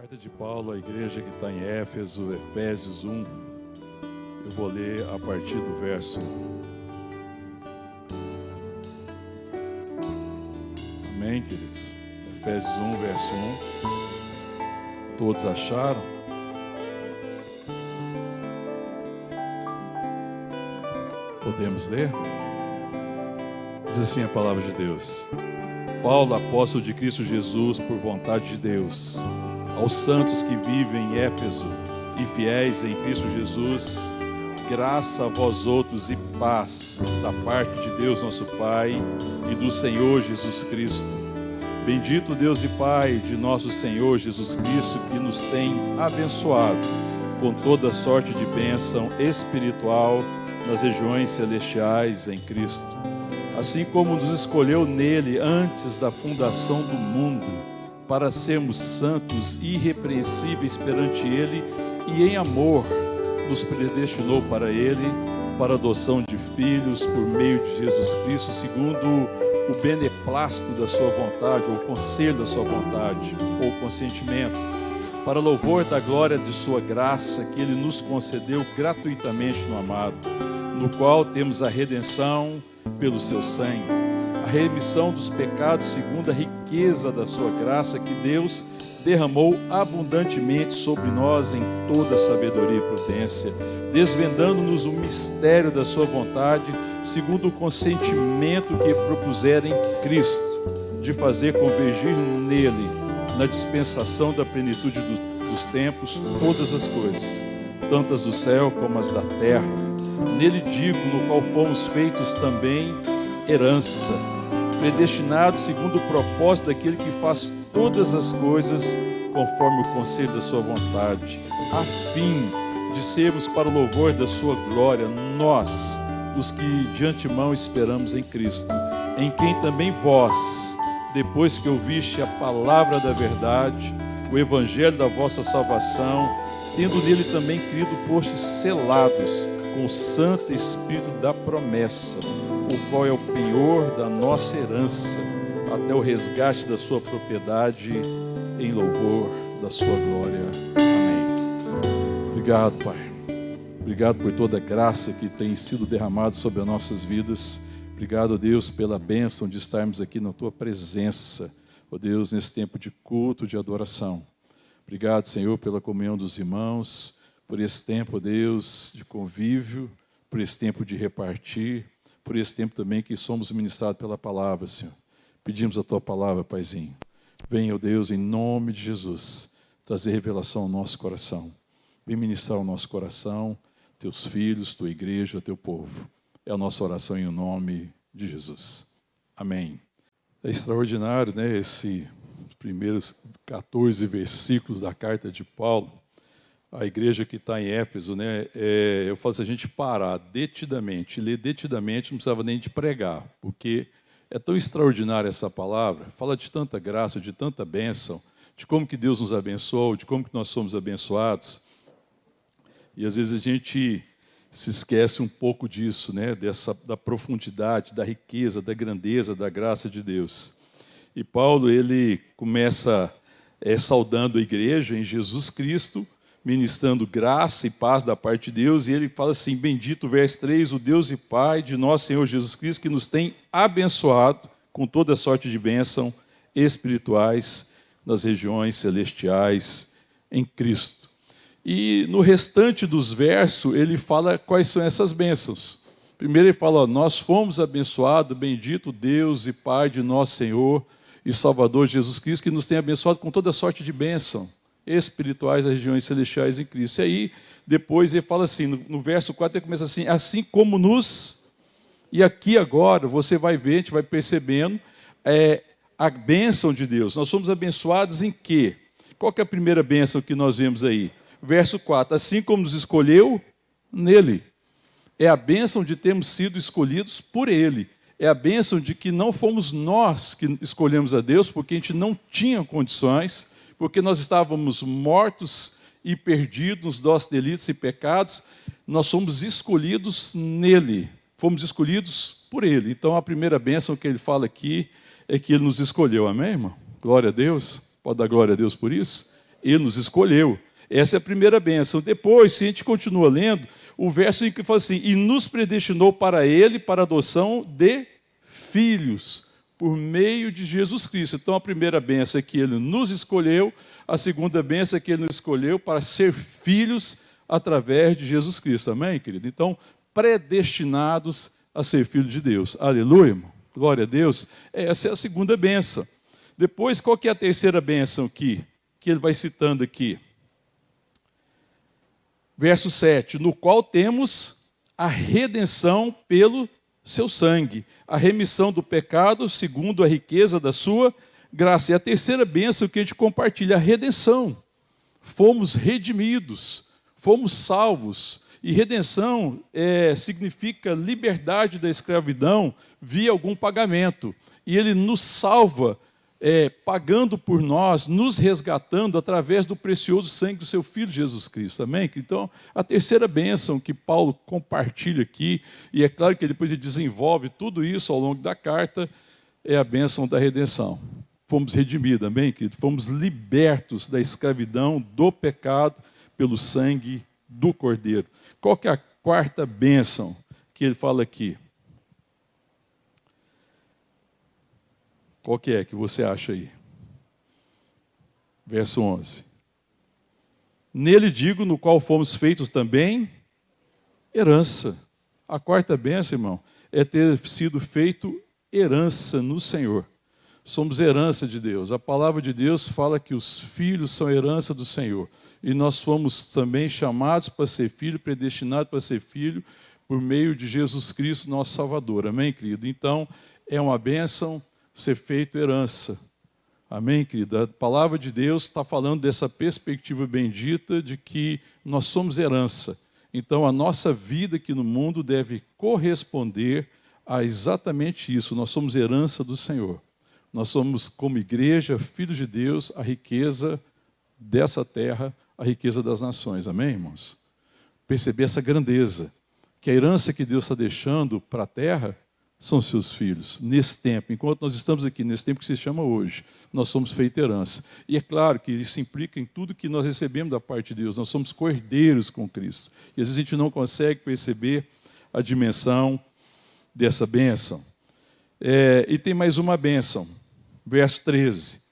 Carta de Paulo à igreja que está em Éfeso, Efésios 1. Eu vou ler a partir do verso. Amém, queridos? Efésios 1, verso 1. Todos acharam? Podemos ler? Diz assim a palavra de Deus. Paulo, apóstolo de Cristo Jesus, por vontade de Deus, aos santos que vivem em Éfeso e fiéis em Cristo Jesus, graça a vós outros e paz da parte de Deus nosso Pai e do Senhor Jesus Cristo. Bendito Deus e Pai de nosso Senhor Jesus Cristo, que nos tem abençoado com toda sorte de bênção espiritual nas regiões celestiais em Cristo. Assim como nos escolheu nele antes da fundação do mundo, para sermos santos e irrepreensíveis perante ele, e em amor nos predestinou para ele, para a adoção de filhos por meio de Jesus Cristo, segundo o beneplácito da sua vontade, ou o conselho da sua vontade, ou consentimento, para louvor da glória de sua graça, que ele nos concedeu gratuitamente no amado, no qual temos a redenção pelo seu sangue, a remissão dos pecados segundo a riqueza da sua graça, que Deus derramou abundantemente sobre nós em toda sabedoria e prudência, desvendando-nos o mistério da sua vontade, segundo o consentimento que propusera em Cristo, de fazer convergir nele, na dispensação da plenitude dos tempos, todas as coisas, tantas do céu como as da terra. Nele digo, no qual fomos feitos também herança, predestinados segundo o propósito daquele que faz todas as coisas conforme o conselho da sua vontade, a fim de sermos para o louvor da sua glória, nós, os que de antemão esperamos em Cristo, em quem também vós, depois que ouviste a palavra da verdade, o evangelho da vossa salvação, tendo nele também crido, fostes selados com o Santo Espírito da promessa, o qual é o penhor da nossa herança, até o resgate da sua propriedade, em louvor da sua glória. Amém. Obrigado, Pai. Obrigado por toda a graça que tem sido derramada sobre as nossas vidas. Obrigado, Deus, pela bênção de estarmos aqui na Tua presença, ó Deus, nesse tempo de culto, de adoração. Obrigado, Senhor, pela comunhão dos irmãos, por esse tempo, Deus, de convívio, por esse tempo de repartir, por esse tempo também que somos ministrados pela palavra, Senhor. Pedimos a Tua palavra, Paizinho. Venha, ó Deus, em nome de Jesus, trazer revelação ao nosso coração. Vem ministrar ao nosso coração, Teus filhos, Tua igreja, Teu povo. É a nossa oração em nome de Jesus. Amém. É extraordinário, né, esses primeiros 14 versículos da carta de Paulo. A igreja que está em Éfeso, né, eu falo, se a gente parar detidamente, ler detidamente, não precisava nem de pregar, porque é tão extraordinária essa palavra, fala de tanta graça, de tanta bênção, de como que Deus nos abençoou, de como que nós somos abençoados. E às vezes a gente se esquece um pouco disso, né, da profundidade, da riqueza, da grandeza, da graça de Deus. E Paulo, ele começa saudando a igreja em Jesus Cristo, ministrando graça e paz da parte de Deus, e ele fala assim, bendito, verso 3, o Deus e Pai de nosso Senhor Jesus Cristo, que nos tem abençoado com toda sorte de bênção espirituais nas regiões celestiais em Cristo. E no restante dos versos, ele fala quais são essas bênçãos. Primeiro ele fala, ó, nós fomos abençoados, bendito Deus e Pai de nosso Senhor e Salvador Jesus Cristo, que nos tem abençoado com toda sorte de bênção espirituais das regiões celestiais em Cristo. E aí, depois ele fala assim, no verso 4 ele começa assim, assim como nos... E aqui agora, você vai ver, a gente vai percebendo a bênção de Deus. Nós somos abençoados em quê? Qual que é a primeira bênção que nós vemos aí? Verso 4, assim como nos escolheu nele. É a bênção de termos sido escolhidos por ele. É a bênção de que não fomos nós que escolhemos a Deus, porque a gente não tinha condições, porque nós estávamos mortos e perdidos nos nossos delitos e pecados, nós somos escolhidos nele, fomos escolhidos por ele. Então a primeira bênção que ele fala aqui é que ele nos escolheu, amém, irmão? Glória a Deus, pode dar glória a Deus por isso? Ele nos escolheu. Essa é a primeira bênção. Depois, se a gente continua lendo, o verso em que fala assim, e nos predestinou para Ele, para a adoção de filhos, por meio de Jesus Cristo. Então, a primeira bênção é que Ele nos escolheu, a segunda bênção é que Ele nos escolheu para ser filhos através de Jesus Cristo. Amém, querido? Então, predestinados a ser filhos de Deus. Aleluia, irmão. Glória a Deus. Essa é a segunda bênção. Depois, qual que é a terceira bênção que ele vai citando aqui? Verso 7, no qual temos a redenção pelo seu sangue, a remissão do pecado segundo a riqueza da sua graça. E a terceira bênção que a gente compartilha, a redenção. Fomos redimidos, fomos salvos. E redenção significa liberdade da escravidão via algum pagamento. E Ele nos salva pagando por nós, nos resgatando através do precioso sangue do seu Filho Jesus Cristo. Amém? Então, a terceira bênção que Paulo compartilha aqui, e é claro que depois ele desenvolve tudo isso ao longo da carta, é a bênção da redenção. Fomos redimidos, amém, querido? Fomos libertos da escravidão, do pecado, pelo sangue do Cordeiro. Qual que é a quarta bênção que ele fala aqui? Qual que é que você acha aí? Verso 11. Nele digo, no qual fomos feitos também herança. A quarta bênção, irmão, é ter sido feito herança no Senhor. Somos herança de Deus. A palavra de Deus fala que os filhos são herança do Senhor. E nós fomos também chamados para ser filho, predestinados para ser filho, por meio de Jesus Cristo, nosso Salvador. Amém, querido? Então, é uma bênção ser feito herança. Amém, querido? A palavra de Deus está falando dessa perspectiva bendita de que nós somos herança. Então, a nossa vida aqui no mundo deve corresponder a exatamente isso. Nós somos herança do Senhor. Nós somos, como igreja, filhos de Deus, a riqueza dessa terra, a riqueza das nações. Amém, irmãos? Perceber essa grandeza, que a herança que Deus está deixando para a terra são seus filhos, nesse tempo. Enquanto nós estamos aqui, nesse tempo que se chama hoje, nós somos feita herança. E é claro que isso implica em tudo que nós recebemos da parte de Deus. Nós somos cordeiros com Cristo. E às vezes a gente não consegue perceber a dimensão dessa bênção. E tem mais uma bênção. Verso 13.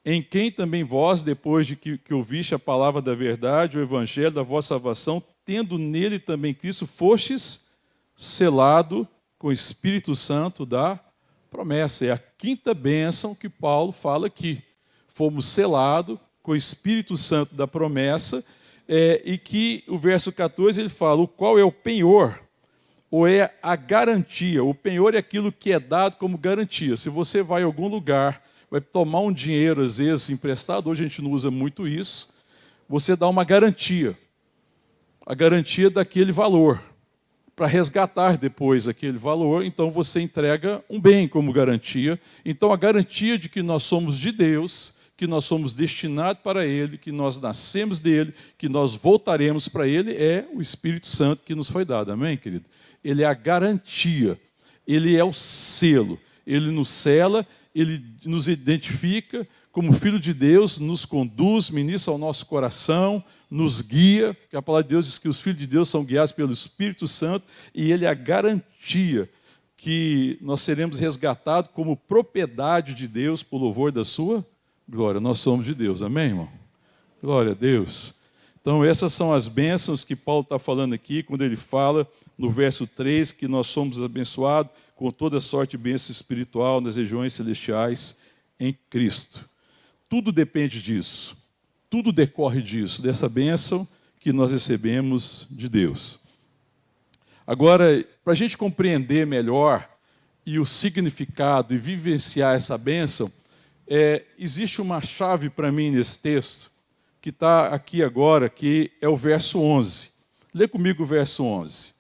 Em quem também vós, depois de que ouviste a palavra da verdade, o evangelho da vossa salvação, tendo nele também Cristo, fostes selado com o Espírito Santo da promessa. É a quinta bênção que Paulo fala aqui. Fomos selados com o Espírito Santo da promessa, e que o verso 14 ele fala, o qual é o penhor, ou é a garantia. O penhor é aquilo que é dado como garantia. Se você vai a algum lugar, vai tomar um dinheiro, às vezes, emprestado, hoje a gente não usa muito isso, você dá uma garantia. A garantia daquele valor. Para resgatar depois aquele valor, então você entrega um bem como garantia. Então a garantia de que nós somos de Deus, que nós somos destinados para Ele, que nós nascemos dele, que nós voltaremos para Ele, é o Espírito Santo que nos foi dado. Amém, querido? Ele é a garantia, Ele é o selo, Ele nos sela, Ele nos identifica como Filho de Deus, nos conduz, ministra ao nosso coração, nos guia, porque a palavra de Deus diz que os filhos de Deus são guiados pelo Espírito Santo, e Ele é a garantia que nós seremos resgatados como propriedade de Deus por louvor da sua glória. Nós somos de Deus, amém, irmão? Glória a Deus. Então essas são as bênçãos que Paulo está falando aqui, quando ele fala no verso 3, que nós somos abençoados com toda sorte de bênção espiritual nas regiões celestiais em Cristo. Tudo depende disso. Tudo decorre disso, dessa bênção que nós recebemos de Deus. Agora, para a gente compreender melhor e o significado e vivenciar essa bênção, existe uma chave para mim nesse texto, que está aqui agora, que é o verso 11. Lê comigo o verso 11.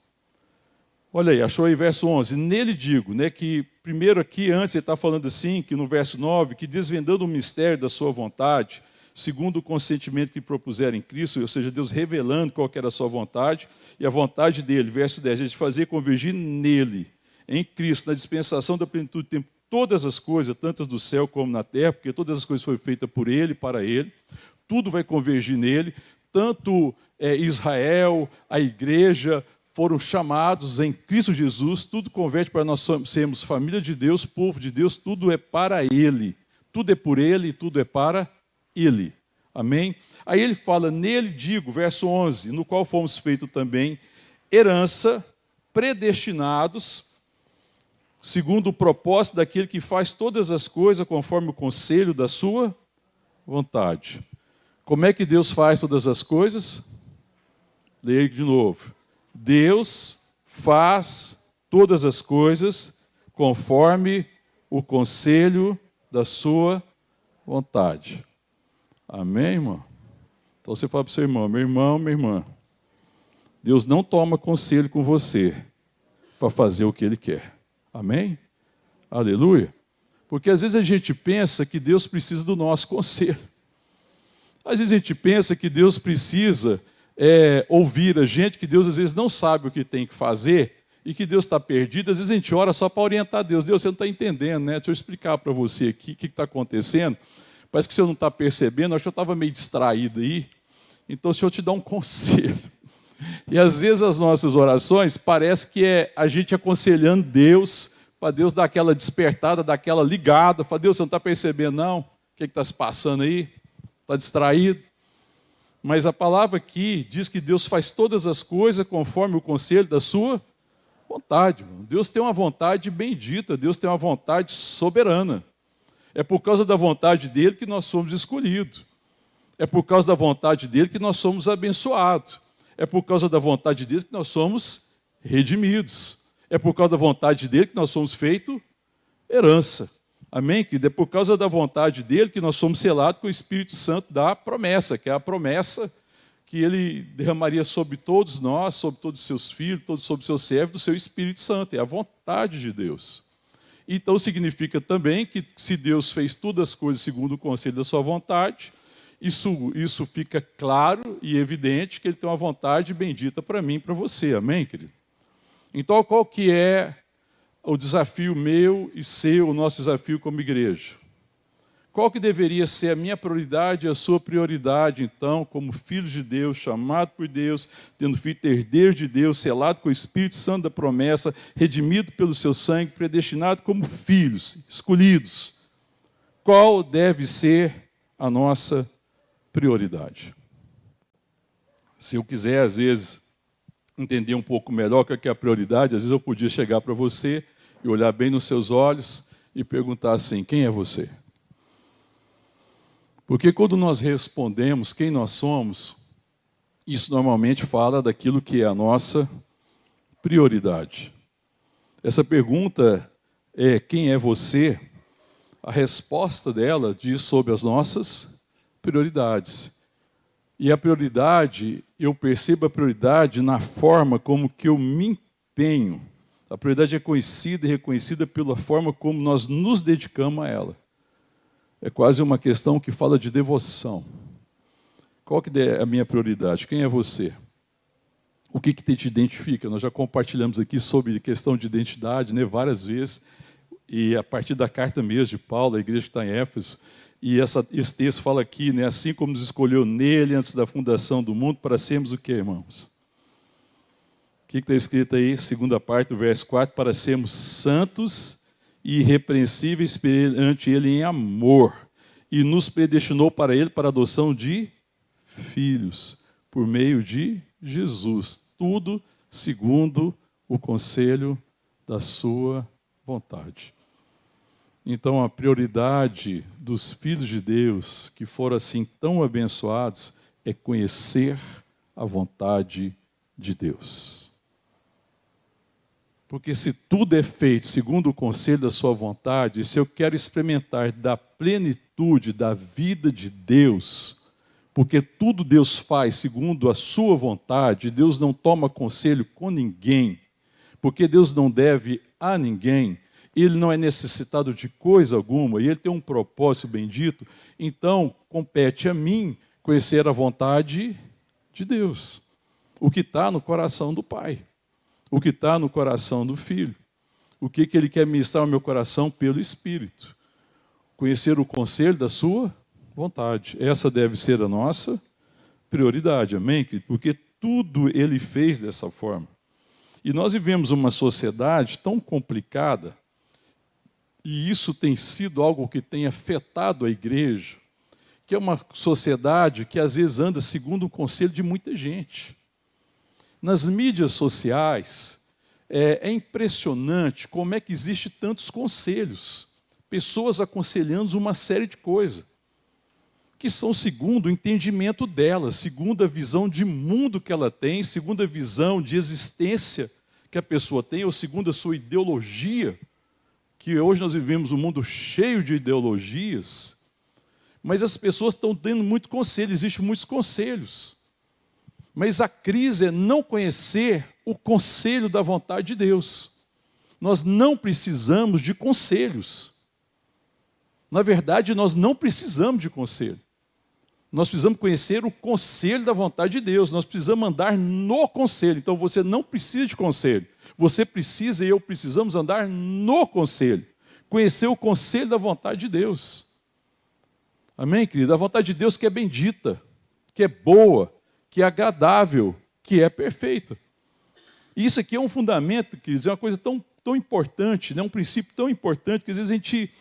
Olha aí, achou aí verso 11? Nele digo, que primeiro aqui, antes ele está falando assim, que no verso 9, que desvendando o mistério da sua vontade, segundo o consentimento que propuseram em Cristo, ou seja, Deus revelando qual que era a sua vontade, e a vontade dele, verso 10, é de fazer convergir nele, em Cristo, na dispensação da plenitude do tempo, todas as coisas, tantas do céu como na terra, porque todas as coisas foram feitas por ele, para ele, tudo vai convergir nele. Tanto Israel, a igreja, foram chamados em Cristo Jesus, tudo converte para nós sermos família de Deus, povo de Deus, tudo é para Ele. Tudo é por Ele e tudo é para Ele. Amém? Aí ele fala, nele digo, verso 11, no qual fomos feitos também herança, predestinados, segundo o propósito daquele que faz todas as coisas conforme o conselho da sua vontade. Como é que Deus faz todas as coisas? Leia de novo. Deus faz todas as coisas conforme o conselho da sua vontade. Amém, irmão? Então você fala para o seu irmão, meu irmão, minha irmã, Deus não toma conselho com você para fazer o que Ele quer. Amém? Aleluia? Porque às vezes a gente pensa que Deus precisa do nosso conselho. Às vezes a gente pensa que Deus precisa ouvir a gente, que Deus às vezes não sabe o que tem que fazer e que Deus está perdido. Às vezes a gente ora só para orientar Deus. Deus, você não está entendendo, né? Deixa eu explicar para você aqui o que está acontecendo. Parece que o senhor não está percebendo, acho que eu estava meio distraído aí. Então o senhor te dá um conselho. E às vezes as nossas orações parece que é a gente aconselhando Deus, para Deus dar aquela despertada, dar aquela ligada. Fala, Deus, você não está percebendo não? O que está se passando aí? Está distraído? Mas a palavra aqui diz que Deus faz todas as coisas conforme o conselho da sua vontade. Deus tem uma vontade bendita, Deus tem uma vontade soberana. É por causa da vontade dele que nós somos escolhidos. É por causa da vontade dele que nós somos abençoados. É por causa da vontade dele que nós somos redimidos. É por causa da vontade dele que nós somos feitos herança. Amém? Que é por causa da vontade dele que nós somos selados com o Espírito Santo da promessa, que é a promessa que ele derramaria sobre todos nós, sobre todos os seus filhos, sobre os seus servos, do seu Espírito Santo. É a vontade de Deus. Então significa também que se Deus fez todas as coisas segundo o conselho da sua vontade, isso fica claro e evidente que ele tem uma vontade bendita para mim e para você. Amém, querido? Então qual que é o desafio meu e seu, o nosso desafio como igreja? Qual que deveria ser a minha prioridade e a sua prioridade, então, como filhos de Deus, chamado por Deus, tendo feito herdeiro de Deus, selado com o Espírito Santo da promessa, redimido pelo seu sangue, predestinado como filhos, escolhidos? Qual deve ser a nossa prioridade? Se eu quiser, às vezes, entender um pouco melhor o que é a prioridade, às vezes eu podia chegar para você e olhar bem nos seus olhos e perguntar assim, quem é você? Porque quando nós respondemos quem nós somos, isso normalmente fala daquilo que é a nossa prioridade. Essa pergunta é quem é você? A resposta dela diz sobre as nossas prioridades. E a prioridade, eu percebo a prioridade na forma como que eu me empenho. A prioridade é conhecida e reconhecida pela forma como nós nos dedicamos a ela. É quase uma questão que fala de devoção. Qual que é a minha prioridade? Quem é você? O que te identifica? Nós já compartilhamos aqui sobre questão de identidade, né, várias vezes, e a partir da carta mesmo de Paulo, a igreja que está em Éfeso, e esse texto fala aqui, né, assim como nos escolheu nele antes da fundação do mundo, para sermos o quê, irmãos? O que está escrito aí, segunda parte do verso 4, para sermos santos e irrepreensíveis perante Ele em amor, e nos predestinou para Ele para a adoção de filhos, por meio de Jesus, tudo segundo o conselho da sua vontade. Então a prioridade dos filhos de Deus, que foram assim tão abençoados, é conhecer a vontade de Deus. Porque se tudo é feito segundo o conselho da sua vontade, se eu quero experimentar da plenitude da vida de Deus, porque tudo Deus faz segundo a sua vontade, Deus não toma conselho com ninguém, porque Deus não deve a ninguém, Ele não é necessitado de coisa alguma, e Ele tem um propósito bendito, então compete a mim conhecer a vontade de Deus, o que está no coração do Pai. O que está no coração do Filho. O que Ele quer ministrar ao meu coração pelo Espírito. Conhecer o conselho da sua vontade. Essa deve ser a nossa prioridade, amém, querido? Porque tudo Ele fez dessa forma. E nós vivemos uma sociedade tão complicada, e isso tem sido algo que tem afetado a igreja, que é uma sociedade que às vezes anda segundo o conselho de muita gente. Nas mídias sociais, é impressionante como é que existe tantos conselhos, pessoas aconselhando uma série de coisas, que são segundo o entendimento dela, segundo a visão de mundo que ela tem, segundo a visão de existência que a pessoa tem, ou segundo a sua ideologia, que hoje nós vivemos um mundo cheio de ideologias, mas as pessoas estão tendo muito conselho, existem muitos conselhos. Mas a crise é não conhecer o conselho da vontade de Deus. Nós não precisamos de conselhos. Na verdade, nós não precisamos de conselho. Nós precisamos conhecer o conselho da vontade de Deus. Nós precisamos andar no conselho. Então você não precisa de conselho. Você precisa e eu precisamos andar no conselho. Conhecer o conselho da vontade de Deus. Amém, querido? A vontade de Deus que é bendita, que é boa, que é agradável, que é perfeita. E isso aqui é um fundamento, queridos, é uma coisa tão importante, né? Um princípio tão importante, que às vezes a gente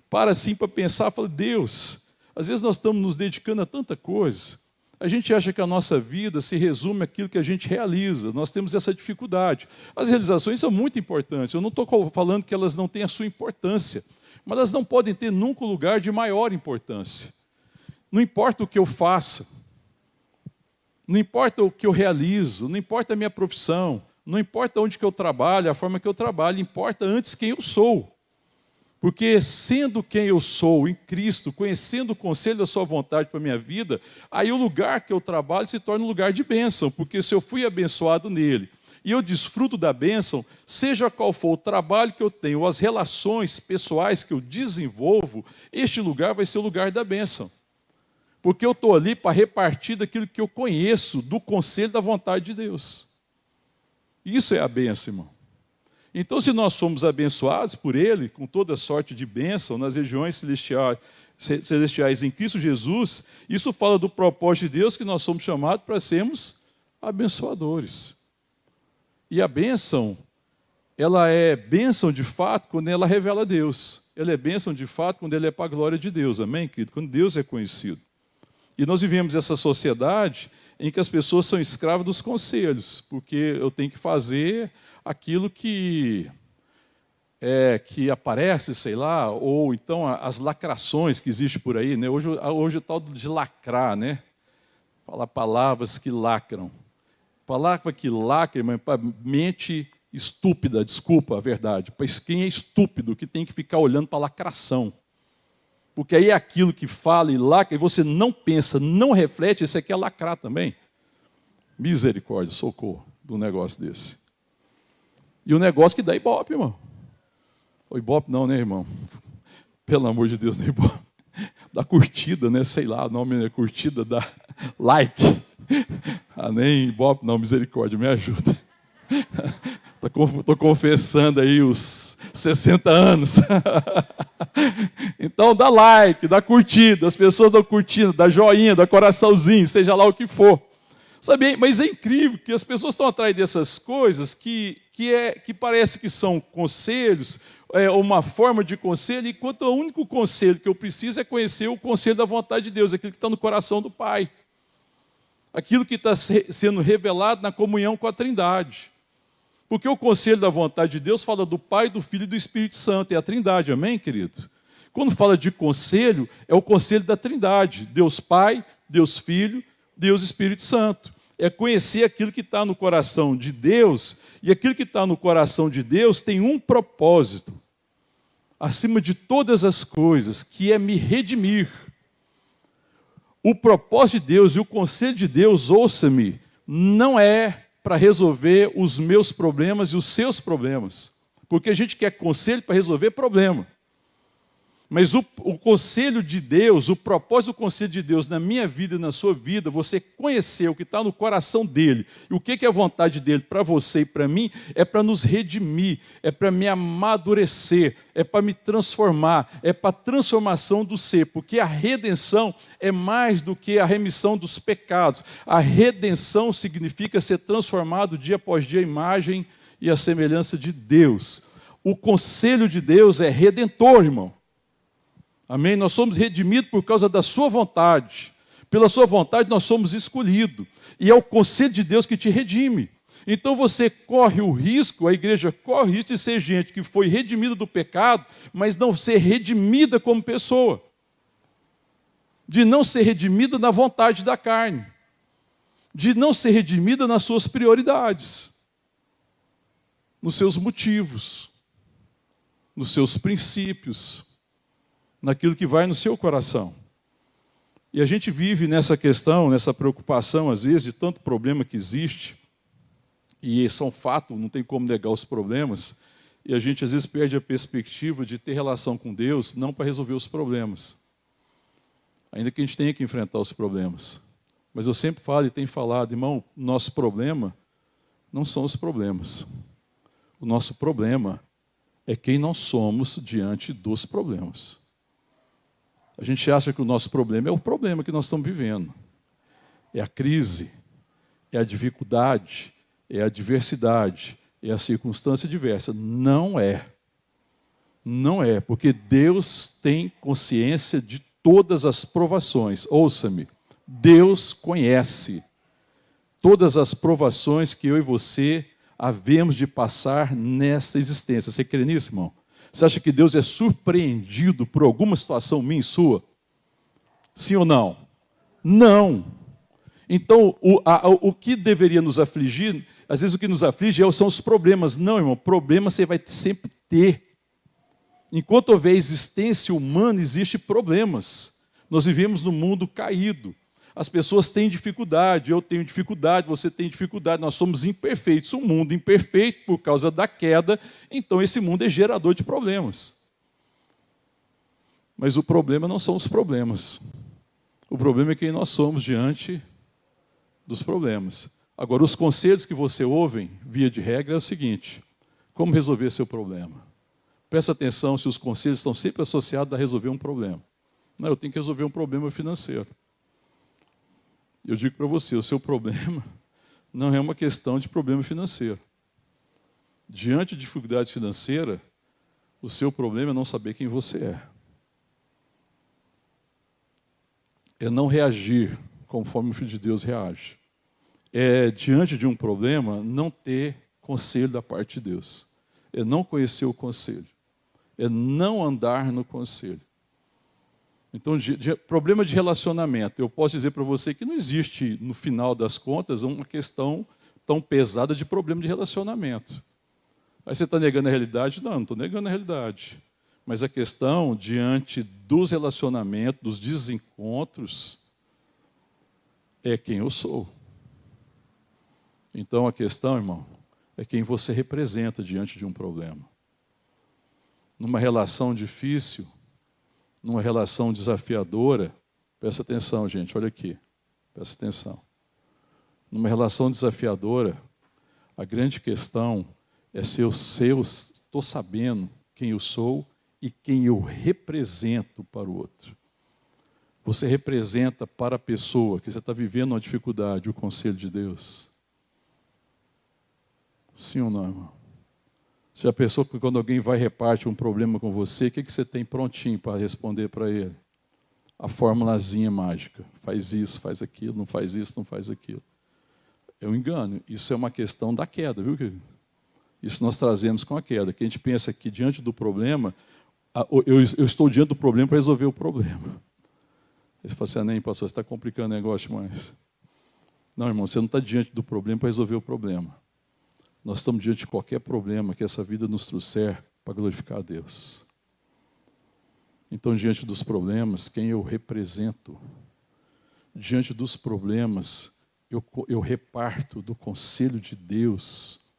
para assim para pensar e fala, Deus, às vezes nós estamos nos dedicando a tanta coisa, a gente acha que a nossa vida se resume àquilo que a gente realiza, nós temos essa dificuldade. As realizações são muito importantes, eu não estou falando que elas não têm a sua importância, mas elas não podem ter nunca um lugar de maior importância. Não importa o que eu faça, não importa o que eu realizo, não importa a minha profissão, não importa onde que eu trabalho, a forma que eu trabalho, importa antes quem eu sou. Porque sendo quem eu sou em Cristo, conhecendo o conselho da sua vontade para a minha vida, aí o lugar que eu trabalho se torna um lugar de bênção, porque se eu fui abençoado nele e eu desfruto da bênção, seja qual for o trabalho que eu tenho, ou as relações pessoais que eu desenvolvo, este lugar vai ser o lugar da bênção. Porque eu estou ali para repartir daquilo que eu conheço, do conselho da vontade de Deus. Isso é a bênção, irmão. Então, se nós somos abençoados por Ele, com toda sorte de bênção, nas regiões celestiais em Cristo Jesus, isso fala do propósito de Deus, que nós somos chamados para sermos abençoadores. E a bênção, ela é bênção de fato quando ela revela Deus. Ela é bênção de fato quando ela é para a glória de Deus, amém, querido? Quando Deus é conhecido. E nós vivemos essa sociedade em que as pessoas são escravas dos conselhos, porque eu tenho que fazer aquilo que aparece, sei lá, ou então as lacrações que existem por aí, né? Hoje é tal de lacrar, né? Falar palavras que lacram. Palavra que lacra, irmão, para mente estúpida, desculpa a verdade. Para quem é estúpido, que tem que ficar olhando para a lacração. Porque aí é aquilo que fala e lacra, e você não pensa, não reflete, isso aqui é lacrar também. Misericórdia, socorro de um negócio desse. E o negócio que dá ibope, irmão. O ibope não, né, irmão? Pelo amor de Deus, né, ibope? Dá curtida, né? Sei lá, o nome é curtida, dá like. Ah, nem ibope não, misericórdia, me ajuda. Estou confessando aí os 60 anos. Então dá like, dá curtida, as pessoas dão curtida, dá joinha, dá coraçãozinho, seja lá o que for. Sabe, mas é incrível que as pessoas estão atrás dessas coisas que parece que são conselhos, uma forma de conselho, enquanto o único conselho que eu preciso é conhecer o conselho da vontade de Deus, aquilo que está no coração do Pai. Aquilo que está sendo revelado na comunhão com a Trindade. Porque o conselho da vontade de Deus fala do Pai, do Filho e do Espírito Santo, é a Trindade, amém, querido? Quando fala de conselho, é o conselho da Trindade, Deus Pai, Deus Filho, Deus Espírito Santo. É conhecer aquilo que está no coração de Deus, e aquilo que está no coração de Deus tem um propósito, acima de todas as coisas, que é me redimir. O propósito de Deus e o conselho de Deus, ouça-me, não é para resolver os meus problemas e os seus problemas. Porque a gente quer conselho para resolver problema. Mas o conselho de Deus, o propósito do conselho de Deus na minha vida e na sua vida, você conhecer o que está no coração dele, e o que é a vontade dele para você e para mim, é para nos redimir, é para me amadurecer, é para me transformar, é para a transformação do ser, porque a redenção é mais do que a remissão dos pecados. A redenção significa ser transformado dia após dia à imagem e à semelhança de Deus. O conselho de Deus é redentor, irmão. Amém? Nós somos redimidos por causa da sua vontade. Pela sua vontade nós somos escolhidos. E é o conselho de Deus que te redime. Então você corre o risco, a igreja corre o risco de ser gente que foi redimida do pecado, mas não ser redimida como pessoa. De não ser redimida na vontade da carne. De não ser redimida nas suas prioridades. Nos seus motivos. Nos seus princípios. Naquilo que vai no seu coração. E a gente vive nessa questão, nessa preocupação, às vezes, de tanto problema que existe, e são fato, não tem como negar os problemas, e a gente às vezes perde a perspectiva de ter relação com Deus, não para resolver os problemas, ainda que a gente tenha que enfrentar os problemas. Mas eu sempre falo e tenho falado, irmão, nosso problema não são os problemas. O nosso problema é quem nós somos diante dos problemas. A gente acha que o nosso problema é o problema que nós estamos vivendo. É a crise, é a dificuldade, é a adversidade, é a circunstância diversa. Não é. Não é, porque Deus tem consciência de todas as provações. Ouça-me, Deus conhece todas as provações que eu e você havemos de passar nessa existência. Você crê nisso, irmão? Você acha que Deus é surpreendido por alguma situação minha e sua? Sim ou não? Não. Então, o que deveria nos afligir, às vezes o que nos aflige são os problemas. Não, irmão, problema você vai sempre ter. Enquanto houver existência humana, existem problemas. Nós vivemos num mundo caído. As pessoas têm dificuldade, eu tenho dificuldade, você tem dificuldade, nós somos imperfeitos. Um mundo imperfeito por causa da queda, então esse mundo é gerador de problemas. Mas o problema não são os problemas. O problema é quem nós somos diante dos problemas. Agora, os conselhos que você ouve, via de regra, é o seguinte: como resolver seu problema? Presta atenção se os conselhos estão sempre associados a resolver um problema. Não, eu tenho que resolver um problema financeiro. Eu digo para você, o seu problema não é uma questão de problema financeiro. Diante de dificuldades financeiras, o seu problema é não saber quem você é. É não reagir conforme o Filho de Deus reage. É, diante de um problema, não ter conselho da parte de Deus. É não conhecer o conselho. É não andar no conselho. Então, problema de relacionamento. Eu posso dizer para você que não existe, no final das contas, uma questão tão pesada de problema de relacionamento. Aí você está negando a realidade? Não estou negando a realidade. Mas a questão, diante dos relacionamentos, dos desencontros, é quem eu sou. Então, a questão, irmão, é quem você representa diante de um problema. Numa relação difícil, numa relação desafiadora, presta atenção, gente, olha aqui, presta atenção. Numa relação desafiadora, a grande questão é se eu estou sabendo quem eu sou e quem eu represento para o outro. Você representa para a pessoa que você está vivendo uma dificuldade o conselho de Deus? Sim ou não, irmão? Você já pensou que quando alguém vai reparte um problema com você, o que você tem prontinho para responder para ele? A formulazinha mágica. Faz isso, faz aquilo, não faz isso, não faz aquilo. É um engano. Isso é uma questão da queda, viu, querido? Isso nós trazemos com a queda. Que a gente pensa que diante do problema, eu estou diante do problema para resolver o problema. Aí você fala assim, nem pastor, você está complicando o negócio demais. Não, irmão, você não está diante do problema para resolver o problema. Nós estamos diante de qualquer problema que essa vida nos trouxer para glorificar a Deus. Então, diante dos problemas, quem eu represento? Diante dos problemas, eu reparto do conselho de Deus.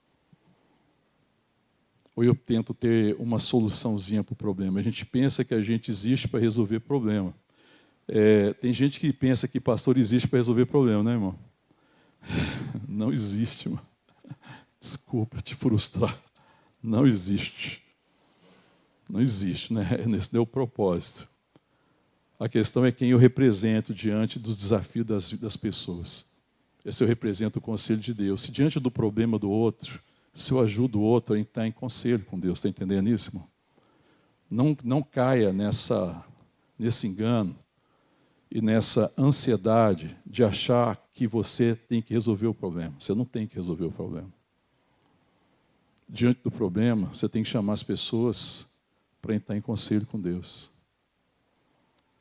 ou eu tento ter uma soluçãozinha para o problema. A gente pensa que a gente existe para resolver problema. Tem gente que pensa que pastor existe para resolver problema, né, irmão? Não existe, irmão. Desculpa te frustrar. Não existe. Não existe, né? Esse não é o propósito. A questão é quem eu represento diante dos desafios das pessoas. Se eu represento o conselho de Deus. Se diante do problema do outro, se eu ajudo o outro a entrar em conselho com Deus. Está entendendo isso, irmão? Não caia nesse engano e nessa ansiedade de achar que você tem que resolver o problema. Você não tem que resolver o problema. Diante do problema, você tem que chamar as pessoas para entrar em conselho com Deus.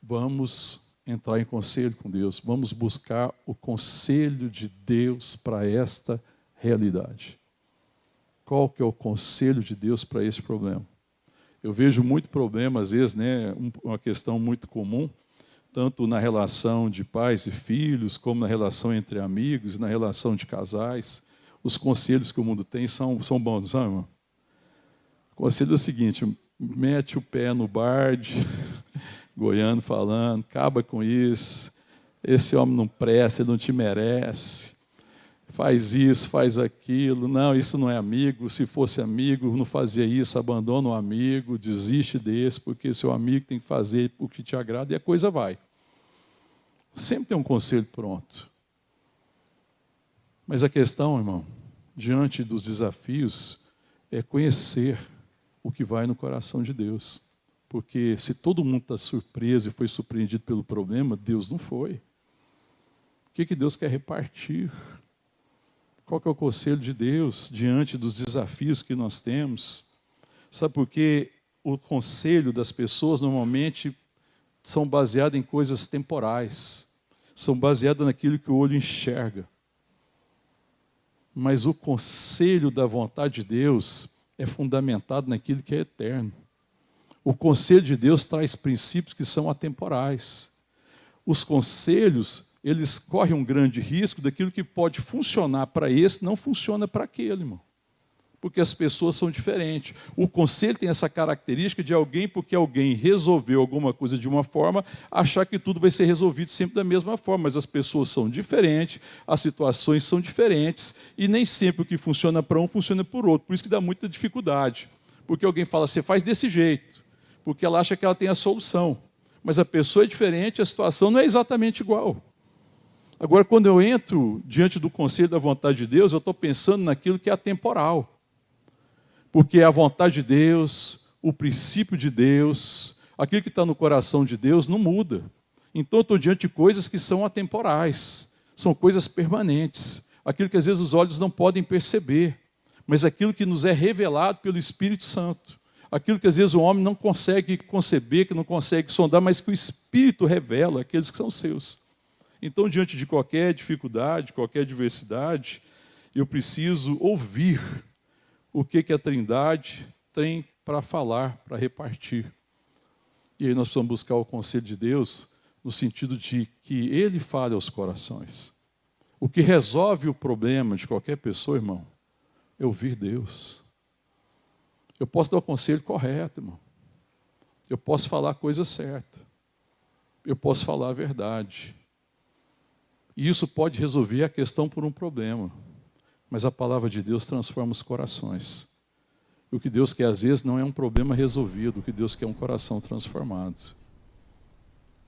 Vamos entrar em conselho com Deus. Vamos buscar o conselho de Deus para esta realidade. Qual que é o conselho de Deus para este problema? Eu vejo muito problema, às vezes, né, uma questão muito comum, tanto na relação de pais e filhos, como na relação entre amigos, na relação de casais. Os conselhos que o mundo tem são bons, não são, irmão? O conselho é o seguinte: mete o pé no barde, Goiano falando, acaba com isso, esse homem não presta, ele não te merece, faz isso, faz aquilo, não, isso não é amigo, se fosse amigo, não fazia isso, abandona o amigo, desiste desse, porque seu amigo tem que fazer o que te agrada, e a coisa vai. Sempre tem um conselho pronto. Mas a questão, irmão, diante dos desafios, é conhecer o que vai no coração de Deus. Porque se todo mundo está surpreso e foi surpreendido pelo problema, Deus não foi. O que Deus quer repartir? Qual que é o conselho de Deus diante dos desafios que nós temos? Sabe por quê? O conselho das pessoas normalmente são baseados em coisas temporais. São baseadas naquilo que o olho enxerga. Mas o conselho da vontade de Deus é fundamentado naquilo que é eterno. O conselho de Deus traz princípios que são atemporais. Os conselhos, eles correm um grande risco daquilo que pode funcionar para esse, não funciona para aquele, irmão. Porque as pessoas são diferentes. O conselho tem essa característica de alguém, porque alguém resolveu alguma coisa de uma forma, achar que tudo vai ser resolvido sempre da mesma forma. Mas as pessoas são diferentes, as situações são diferentes, e nem sempre o que funciona para um funciona para o outro. Por isso que dá muita dificuldade. Porque alguém fala, você faz desse jeito, porque ela acha que ela tem a solução. Mas a pessoa é diferente, a situação não é exatamente igual. Agora, quando eu entro diante do conselho da vontade de Deus, eu estou pensando naquilo que é atemporal. Porque a vontade de Deus, o princípio de Deus, aquilo que está no coração de Deus não muda. Então eu estou diante de coisas que são atemporais, são coisas permanentes, aquilo que às vezes os olhos não podem perceber, mas aquilo que nos é revelado pelo Espírito Santo, aquilo que às vezes o homem não consegue conceber, que não consegue sondar, mas que o Espírito revela, aqueles que são seus. Então, diante de qualquer dificuldade, qualquer adversidade, eu preciso ouvir o que a Trindade tem para falar, para repartir. E aí nós precisamos buscar o conselho de Deus no sentido de que Ele fale aos corações. O que resolve o problema de qualquer pessoa, irmão, é ouvir Deus. Eu posso dar o conselho correto, irmão. Eu posso falar a coisa certa. Eu posso falar a verdade. E isso pode resolver a questão por um problema. Mas a palavra de Deus transforma os corações. E o que Deus quer, às vezes, não é um problema resolvido. O que Deus quer é um coração transformado.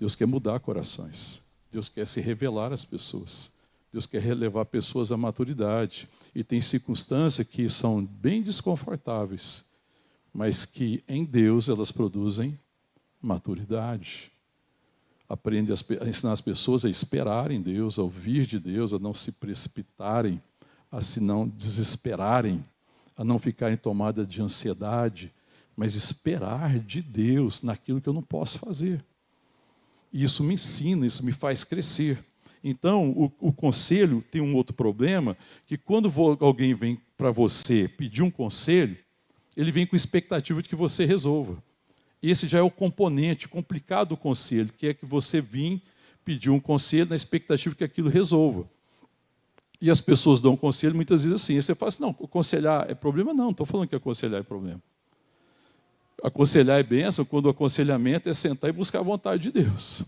Deus quer mudar corações. Deus quer se revelar às pessoas. Deus quer levar pessoas à maturidade. E tem circunstâncias que são bem desconfortáveis, mas que em Deus elas produzem maturidade. Aprende a ensinar as pessoas a esperarem Deus, a ouvir de Deus, a não se precipitarem, a se não desesperarem, a não ficarem tomadas de ansiedade, mas esperar de Deus naquilo que eu não posso fazer. E isso me ensina, isso me faz crescer. Então, o conselho tem um outro problema, que quando alguém vem para você pedir um conselho, ele vem com expectativa de que você resolva. Esse já é o componente complicado do conselho, que é que você vir pedir um conselho na expectativa que aquilo resolva. E as pessoas dão conselho muitas vezes assim. Aí você fala assim, não, aconselhar é problema? Não estou falando que aconselhar é problema. Aconselhar é bênção quando o aconselhamento é sentar e buscar a vontade de Deus.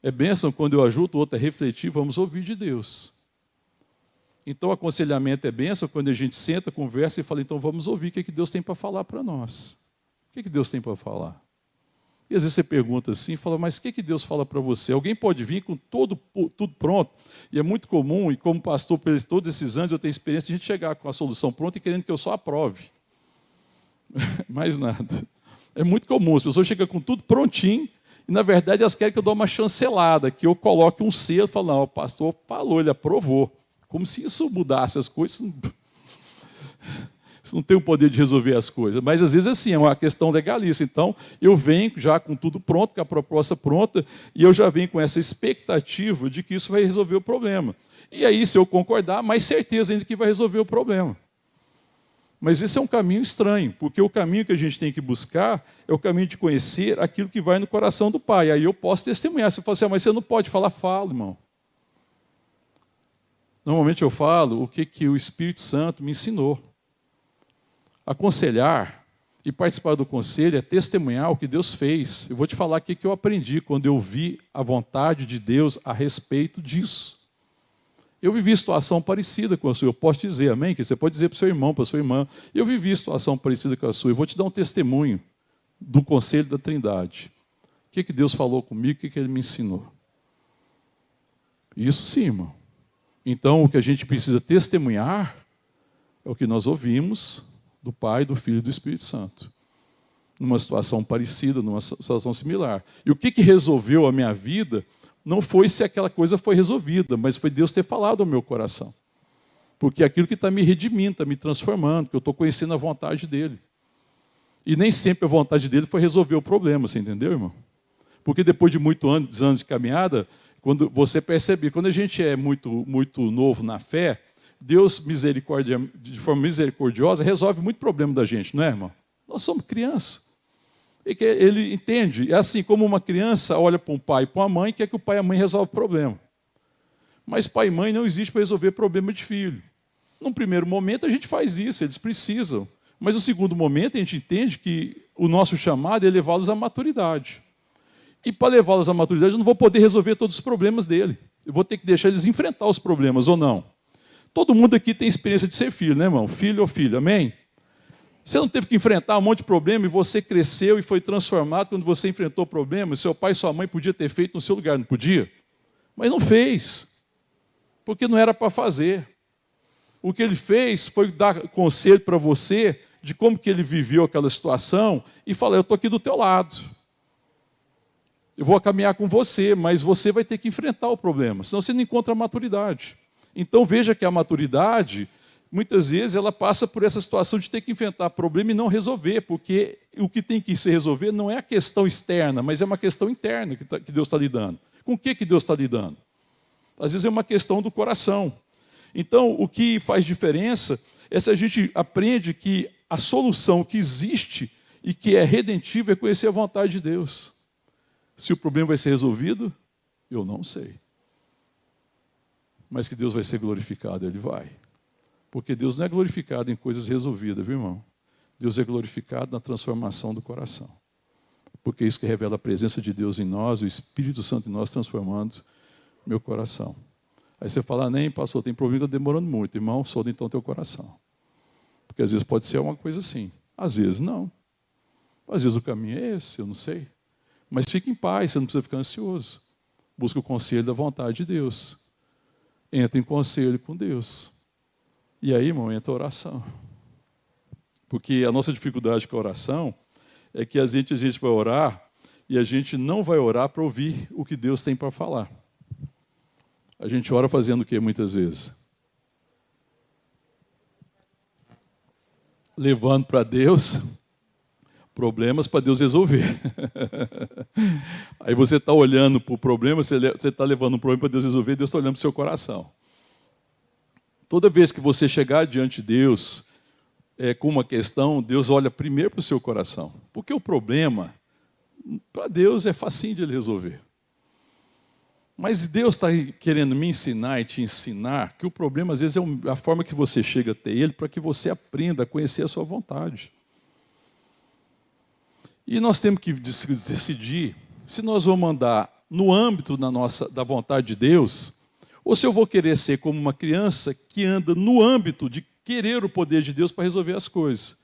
É bênção quando eu ajudo o outro a refletir, vamos ouvir de Deus. Então, aconselhamento é bênção quando a gente senta, conversa e fala, então vamos ouvir o que Deus tem para falar para nós. O que Deus tem para falar? E às vezes você pergunta assim, fala, mas o que Deus fala para você? Alguém pode vir com tudo pronto, e é muito comum, e como pastor por todos esses anos, eu tenho experiência de a gente chegar com a solução pronta e querendo que eu só aprove. Mais nada. É muito comum, as pessoas chegam com tudo prontinho, e na verdade elas querem que eu dê uma chancelada, que eu coloque um selo e falo, não, o pastor falou, ele aprovou. Como se isso mudasse as coisas. Isso não tem o poder de resolver as coisas. Mas às vezes assim, é uma questão legalista. Então, eu venho já com tudo pronto, com a proposta pronta, e eu já venho com essa expectativa de que isso vai resolver o problema. E aí, se eu concordar, mais certeza ainda que vai resolver o problema. Mas esse é um caminho estranho, porque o caminho que a gente tem que buscar é o caminho de conhecer aquilo que vai no coração do Pai. Aí eu posso testemunhar. Você fala assim, mas você não pode falar, falo, irmão. Normalmente eu falo o que o Espírito Santo me ensinou. Aconselhar e participar do conselho é testemunhar o que Deus fez. Eu vou te falar o que eu aprendi quando eu vi a vontade de Deus a respeito disso. Eu vivi situação parecida com a sua. Eu posso dizer, amém? Que você pode dizer para o seu irmão, para a sua irmã. Eu vivi situação parecida com a sua. Eu vou te dar um testemunho do conselho da Trindade. O que Deus falou comigo, o que Ele me ensinou. Isso sim, irmão. Então, o que a gente precisa testemunhar é o que nós ouvimos do Pai, do Filho e do Espírito Santo. Numa situação parecida, numa situação similar. E o que resolveu a minha vida não foi se aquela coisa foi resolvida, mas foi Deus ter falado ao meu coração. Porque é aquilo que está me redimindo, está me transformando, que eu estou conhecendo a vontade dEle. E nem sempre a vontade dEle foi resolver o problema, você entendeu, irmão? Porque depois de muitos anos de caminhada, quando você percebe, quando a gente é muito novo na fé, Deus, de forma misericordiosa, resolve muito problema da gente, não é, irmão? Nós somos crianças. E que ele entende, é assim como uma criança olha para um pai e para uma mãe, quer que o pai e a mãe resolvam o problema. Mas pai e mãe não existe para resolver problema de filho. Num primeiro momento a gente faz isso, eles precisam. Mas no segundo momento a gente entende que o nosso chamado é levá-los à maturidade. E para levá-los à maturidade eu não vou poder resolver todos os problemas dele. Eu vou ter que deixar eles enfrentar os problemas, ou não? Todo mundo aqui tem experiência de ser filho, né, irmão? Filho ou filho, amém? Você não teve que enfrentar um monte de problema e você cresceu e foi transformado quando você enfrentou problemas. Seu pai e sua mãe podiam ter feito no seu lugar, não podia? Mas não fez, porque não era para fazer. O que ele fez foi dar conselho para você de como que ele viveu aquela situação e falar, eu estou aqui do teu lado. Eu vou caminhar com você, mas você vai ter que enfrentar o problema, senão você não encontra a maturidade. Então veja que a maturidade, muitas vezes, ela passa por essa situação de ter que enfrentar problema e não resolver, porque o que tem que se resolver não é a questão externa, mas é uma questão interna que Deus está lidando. Com o que Deus está lidando? Às vezes é uma questão do coração. Então, o que faz diferença é se a gente aprende que a solução que existe e que é redentiva é conhecer a vontade de Deus. Se o problema vai ser resolvido, eu não sei. Mas que Deus vai ser glorificado, Ele vai. Porque Deus não é glorificado em coisas resolvidas, viu, irmão? Deus é glorificado na transformação do coração. Porque é isso que revela a presença de Deus em nós, o Espírito Santo em nós transformando meu coração. Aí você fala, nem pastor, tem problema, está demorando muito. Irmão, solta então teu coração. Porque às vezes pode ser uma coisa assim. Às vezes não. Às vezes o caminho é esse, eu não sei. Mas fique em paz, você não precisa ficar ansioso. Busca o conselho da vontade de Deus. Entra em conselho com Deus. E aí, irmão, entra a oração. Porque a nossa dificuldade com a oração é que a gente vai orar e a gente não vai orar para ouvir o que Deus tem para falar. A gente ora fazendo o quê muitas vezes? Levando para Deus problemas para Deus resolver. Aí você está olhando para o problema, você está levando um problema para Deus resolver, Deus está olhando para o seu coração. Toda vez que você chegar diante de Deus com uma questão, Deus olha primeiro para o seu coração. Porque o problema, para Deus, é facinho de Ele resolver. Mas Deus está querendo me ensinar e te ensinar que o problema, às vezes, é a forma que você chega até Ele para que você aprenda a conhecer a sua vontade. E nós temos que decidir se nós vamos andar no âmbito da vontade de Deus, ou se eu vou querer ser como uma criança que anda no âmbito de querer o poder de Deus para resolver as coisas.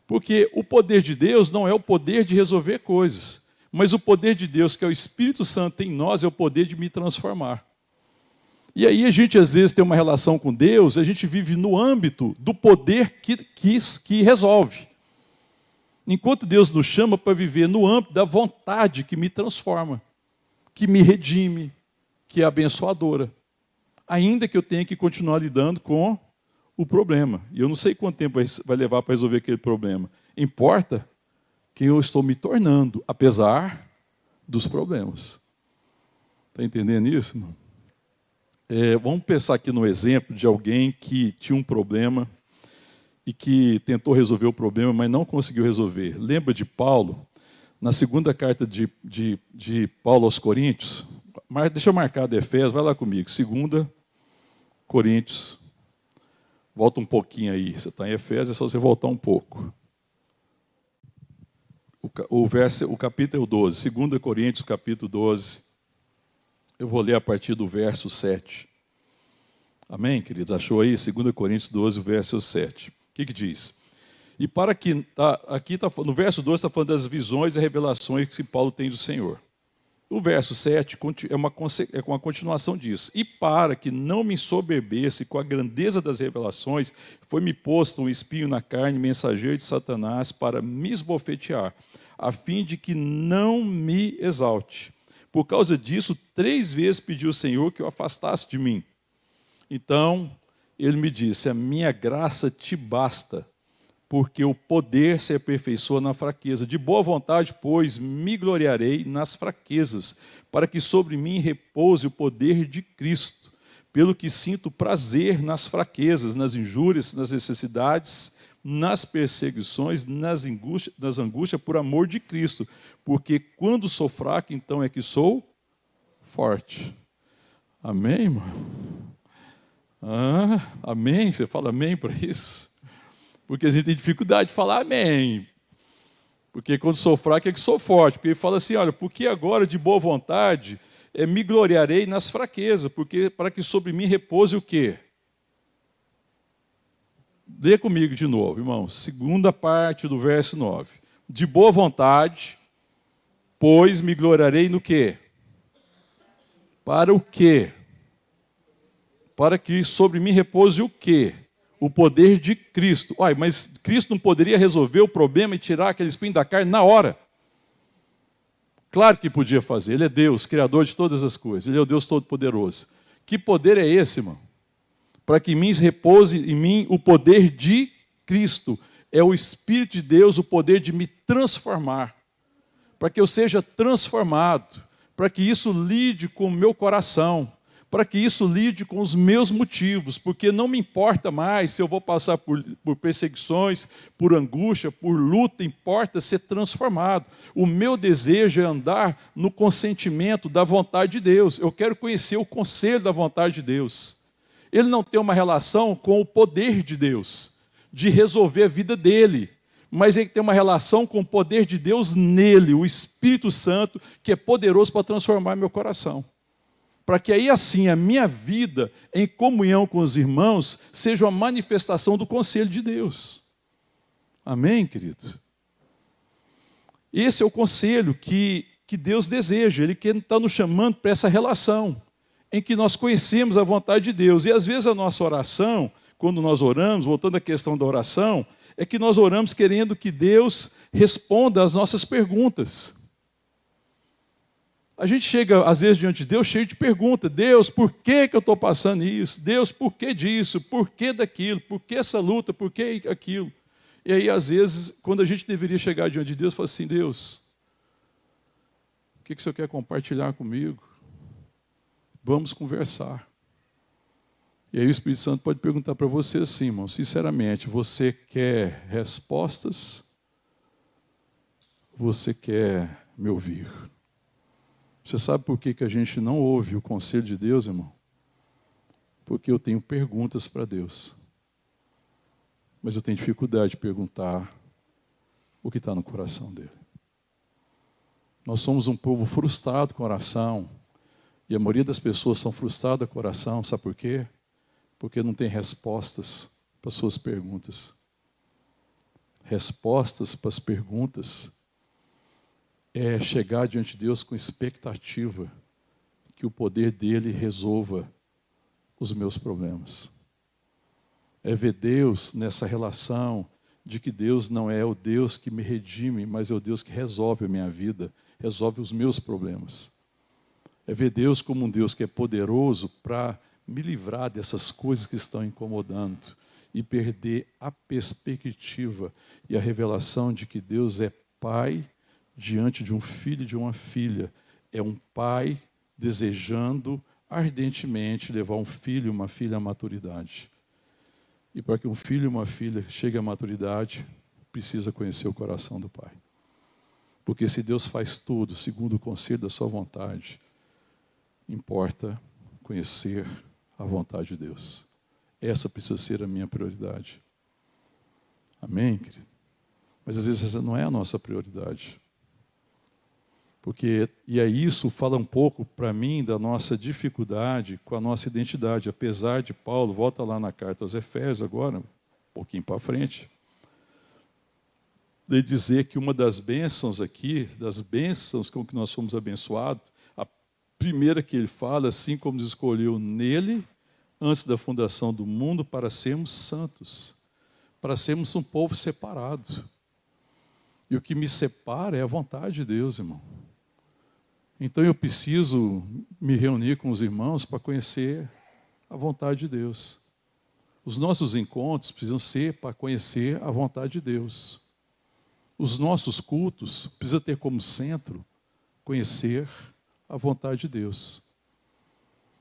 Porque o poder de Deus não é o poder de resolver coisas, mas o poder de Deus, que é o Espírito Santo em nós, é o poder de me transformar. E aí a gente às vezes tem uma relação com Deus, a gente vive no âmbito do poder que resolve. Enquanto Deus nos chama para viver no âmbito da vontade que me transforma, que me redime, que é abençoadora. Ainda que eu tenha que continuar lidando com o problema. E eu não sei quanto tempo vai levar para resolver aquele problema. Importa quem eu estou me tornando, apesar dos problemas. Está entendendo isso, irmão? Vamos pensar aqui no exemplo de alguém que tinha um problema e que tentou resolver o problema, mas não conseguiu resolver. Lembra de Paulo? Na segunda carta de Paulo aos Coríntios, deixa eu marcar de Efésios, vai lá comigo, 2 Coríntios, volta um pouquinho aí, você está em Efésios, é só você voltar um pouco. O capítulo 12, 2 Coríntios, capítulo 12, eu vou ler a partir do verso 7. Amém, queridos? Achou aí? 2 Coríntios 12, verso 7. O que diz? E para que, no verso 12 está falando das visões e revelações que Paulo tem do Senhor. O verso 7 é uma continuação disso. E para que não me ensoberbesse com a grandeza das revelações, foi-me posto um espinho na carne, mensageiro de Satanás, para me esbofetear, a fim de que não me exalte. Por causa disso, 3 vezes pedi ao Senhor que o afastasse de mim. Então, ele me disse, a minha graça te basta, porque o poder se aperfeiçoa na fraqueza. De boa vontade, pois, me gloriarei nas fraquezas, para que sobre mim repouse o poder de Cristo, pelo que sinto prazer nas fraquezas, nas injúrias, nas necessidades, nas perseguições, nas angústias por amor de Cristo, porque quando sou fraco, então é que sou forte. Amém, irmão? Amém? Você fala amém para isso? Porque a gente tem dificuldade de falar amém. Porque quando sou fraco é que sou forte. Porque ele fala assim, olha, porque agora de boa vontade me gloriarei nas fraquezas, porque para que sobre mim repouse o quê? Lê comigo de novo, irmão. Segunda parte do verso 9. De boa vontade, pois me gloriarei no quê? Para o quê? Para que sobre mim repouse o quê? O poder de Cristo. Uai, mas Cristo não poderia resolver o problema e tirar aquele espinho da carne na hora? Claro que podia fazer. Ele é Deus, Criador de todas as coisas. Ele é o Deus Todo-Poderoso. Que poder é esse, irmão? Para que em mim repouse em mim o poder de Cristo. É o Espírito de Deus, o poder de me transformar. Para que eu seja transformado. Para que isso lide com o meu coração. Para que isso lide com os meus motivos, porque não me importa mais se eu vou passar por perseguições, por angústia, por luta, importa ser transformado. O meu desejo é andar no consentimento da vontade de Deus. Eu quero conhecer o conselho da vontade de Deus. Ele não tem uma relação com o poder de Deus, de resolver a vida dele, mas ele tem uma relação com o poder de Deus nele, o Espírito Santo, que é poderoso para transformar meu coração. Para que aí assim a minha vida em comunhão com os irmãos seja uma manifestação do conselho de Deus. Amém, querido? Esse é o conselho que Deus deseja. Ele está nos chamando para essa relação em que nós conhecemos a vontade de Deus. E às vezes a nossa oração, quando nós oramos, voltando à questão da oração, é que nós oramos querendo que Deus responda às nossas perguntas. A gente chega, às vezes, diante de Deus cheio de perguntas. Deus, por que eu estou passando isso? Deus, por que disso? Por que daquilo? Por que essa luta? Por que aquilo? E aí, às vezes, quando a gente deveria chegar diante de Deus, fala assim, Deus, o que o Senhor quer compartilhar comigo? Vamos conversar. E aí o Espírito Santo pode perguntar para você assim, irmão, sinceramente, você quer respostas? Você quer me ouvir? Você sabe por que a gente não ouve o conselho de Deus, irmão? Porque eu tenho perguntas para Deus. Mas eu tenho dificuldade de perguntar o que está no coração dele. Nós somos um povo frustrado com oração. E a maioria das pessoas são frustradas com oração. Sabe por quê? Porque não tem respostas para as suas perguntas. Respostas para as perguntas é chegar diante de Deus com expectativa que o poder dele resolva os meus problemas. É ver Deus nessa relação de que Deus não é o Deus que me redime, mas é o Deus que resolve a minha vida, resolve os meus problemas. É ver Deus como um Deus que é poderoso para me livrar dessas coisas que estão incomodando e perder a perspectiva e a revelação de que Deus é Pai diante de um filho e de uma filha. É um pai desejando ardentemente levar um filho e uma filha à maturidade. E para que um filho e uma filha chegue à maturidade, precisa conhecer o coração do Pai. Porque se Deus faz tudo segundo o conselho da sua vontade, importa conhecer a vontade de Deus. Essa precisa ser a minha prioridade. Amém, querido? Mas às vezes essa não é a nossa prioridade. E aí isso fala um pouco para mim da nossa dificuldade com a nossa identidade. Apesar de Paulo, volta lá na carta aos Efésios agora, um pouquinho para frente, de dizer que uma das bênçãos aqui, das bênçãos com que nós fomos abençoados, a primeira que ele fala, assim como nos escolheu nele, antes da fundação do mundo, para sermos santos, para sermos um povo separado. E o que me separa é a vontade de Deus, irmão. Então eu preciso me reunir com os irmãos para conhecer a vontade de Deus. Os nossos encontros precisam ser para conhecer a vontade de Deus. Os nossos cultos precisam ter como centro conhecer a vontade de Deus.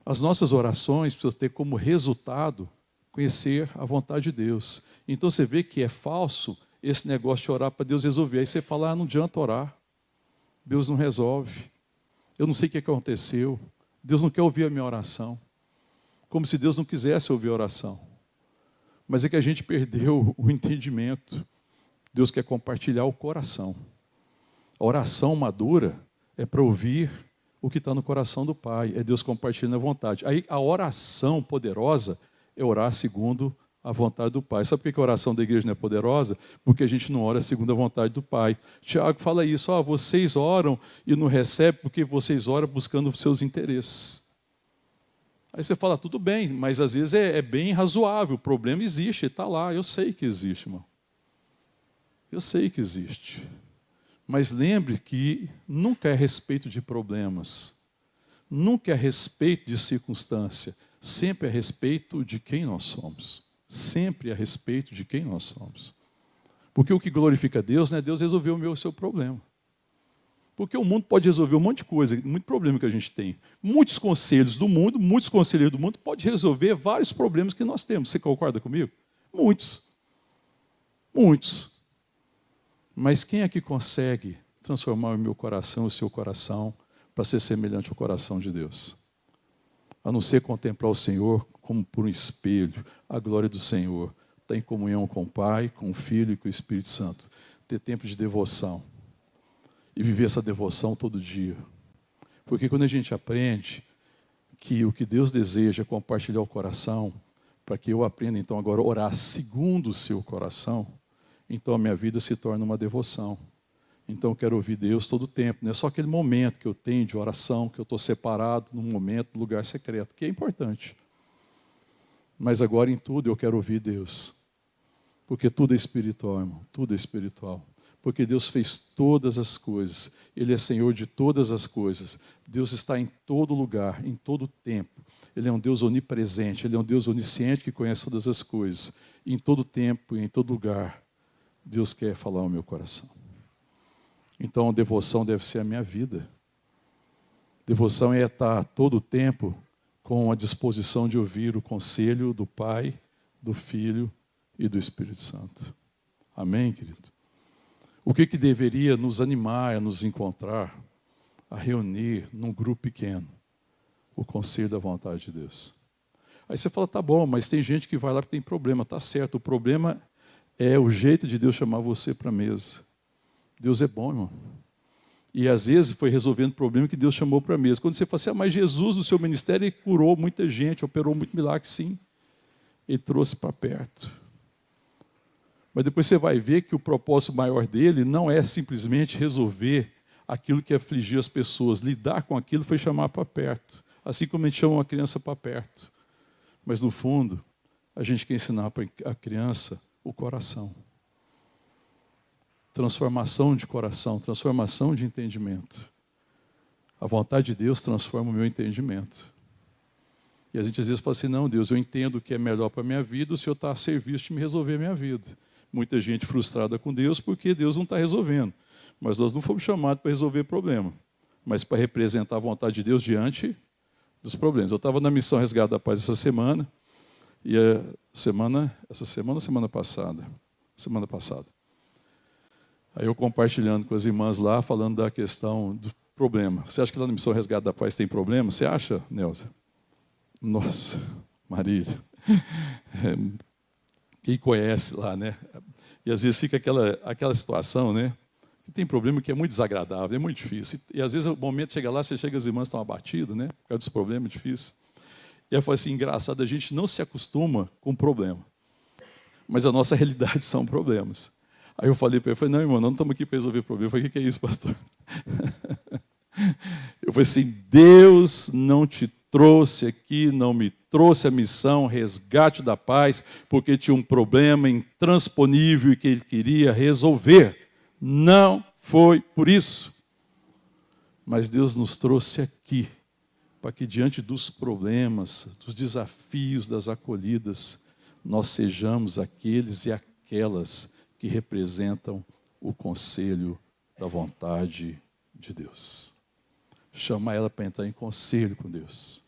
As nossas orações precisam ter como resultado conhecer a vontade de Deus. Então você vê que é falso esse negócio de orar para Deus resolver. Aí você fala, não adianta orar. Deus não resolve. Eu não sei o que aconteceu. Deus não quer ouvir a minha oração. Como se Deus não quisesse ouvir a oração. Mas é que a gente perdeu o entendimento. Deus quer compartilhar o coração. A oração madura é para ouvir o que está no coração do Pai. É Deus compartilhando a vontade. Aí a oração poderosa é orar segundo a vontade do Pai. Sabe por que a oração da igreja não é poderosa? Porque a gente não ora segundo a vontade do Pai. Tiago fala isso, vocês oram e não recebem porque vocês oram buscando os seus interesses. Aí você fala, tudo bem, mas às vezes é bem razoável, o problema existe, está lá, eu sei que existe, irmão. Eu sei que existe. Mas lembre que nunca é a respeito de problemas, nunca é a respeito de circunstância, sempre é a respeito de quem nós somos. Sempre a respeito de quem nós somos. Porque o que glorifica Deus não é Deus resolver o seu problema. Porque o mundo pode resolver um monte de coisa, muito problema que a gente tem. Muitos conselhos do mundo, muitos conselheiros do mundo podem resolver vários problemas que nós temos. Você concorda comigo? Muitos. Muitos. Mas quem é que consegue transformar o meu coração, o seu coração, para ser semelhante ao coração de Deus? A não ser contemplar o Senhor como por um espelho, a glória do Senhor, estar em comunhão com o Pai, com o Filho e com o Espírito Santo, ter tempo de devoção e viver essa devoção todo dia. Porque quando a gente aprende que o que Deus deseja é compartilhar o coração, para que eu aprenda então agora a orar segundo o seu coração, então a minha vida se torna uma devoção. Então eu quero ouvir Deus todo o tempo. Não é só aquele momento que eu tenho de oração, que eu estou separado num momento, num lugar secreto, que é importante. Mas agora em tudo eu quero ouvir Deus. Porque tudo é espiritual, irmão. Tudo é espiritual. Porque Deus fez todas as coisas. Ele é Senhor de todas as coisas. Deus está em todo lugar, em todo tempo. Ele é um Deus onipresente. Ele é um Deus onisciente que conhece todas as coisas. E em todo tempo e em todo lugar, Deus quer falar ao meu coração. Então, a devoção deve ser a minha vida. Devoção é estar todo o tempo com a disposição de ouvir o conselho do Pai, do Filho e do Espírito Santo. Amém, querido? O que deveria nos animar a nos encontrar a reunir num grupo pequeno o conselho da vontade de Deus. Aí você fala, tá bom, mas tem gente que vai lá que tem problema. Tá certo, o problema é o jeito de Deus chamar você para a mesa. Deus é bom, irmão. E às vezes foi resolvendo o problema que Deus chamou para a mesa. Quando você fala assim, mas Jesus no seu ministério ele curou muita gente, operou muito milagre, sim. Ele trouxe para perto. Mas depois você vai ver que o propósito maior dele não é simplesmente resolver aquilo que afligiu as pessoas. Lidar com aquilo foi chamar para perto. Assim como a gente chama uma criança para perto. Mas no fundo, a gente quer ensinar para a criança o coração. Transformação de coração, transformação de entendimento. A vontade de Deus transforma o meu entendimento. E a gente às vezes fala assim, não, Deus, eu entendo o que é melhor para a minha vida, o Senhor está a serviço de me resolver a minha vida. Muita gente frustrada com Deus porque Deus não está resolvendo. Mas nós não fomos chamados para resolver problema, mas para representar a vontade de Deus diante dos problemas. Eu estava na missão Resgate da Paz essa semana, e semana passada. Aí eu compartilhando com as irmãs lá, falando da questão do problema. Você acha que lá na missão Resgate da Paz tem problema? Você acha, Neuza? Nossa, Marília. Quem conhece lá, né? E às vezes fica aquela situação, né? Que tem problema que é muito desagradável, é muito difícil. E às vezes o momento chega lá, você chega, as irmãs estão abatidas, né? Por causa dos problemas difíceis. E eu falo assim, engraçado, a gente não se acostuma com o problema. Mas a nossa realidade são problemas. Aí eu falei para ele, não, irmão, não estamos aqui para resolver problema. Eu falei, o que é isso, pastor? Eu falei assim, Deus não te trouxe aqui, não me trouxe a missão Resgate da Paz, porque tinha um problema intransponível e que ele queria resolver. Não foi por isso. Mas Deus nos trouxe aqui, para que diante dos problemas, dos desafios, das acolhidas, nós sejamos aqueles e aquelas que representam o conselho da vontade de Deus. Chamar ela para entrar em conselho com Deus.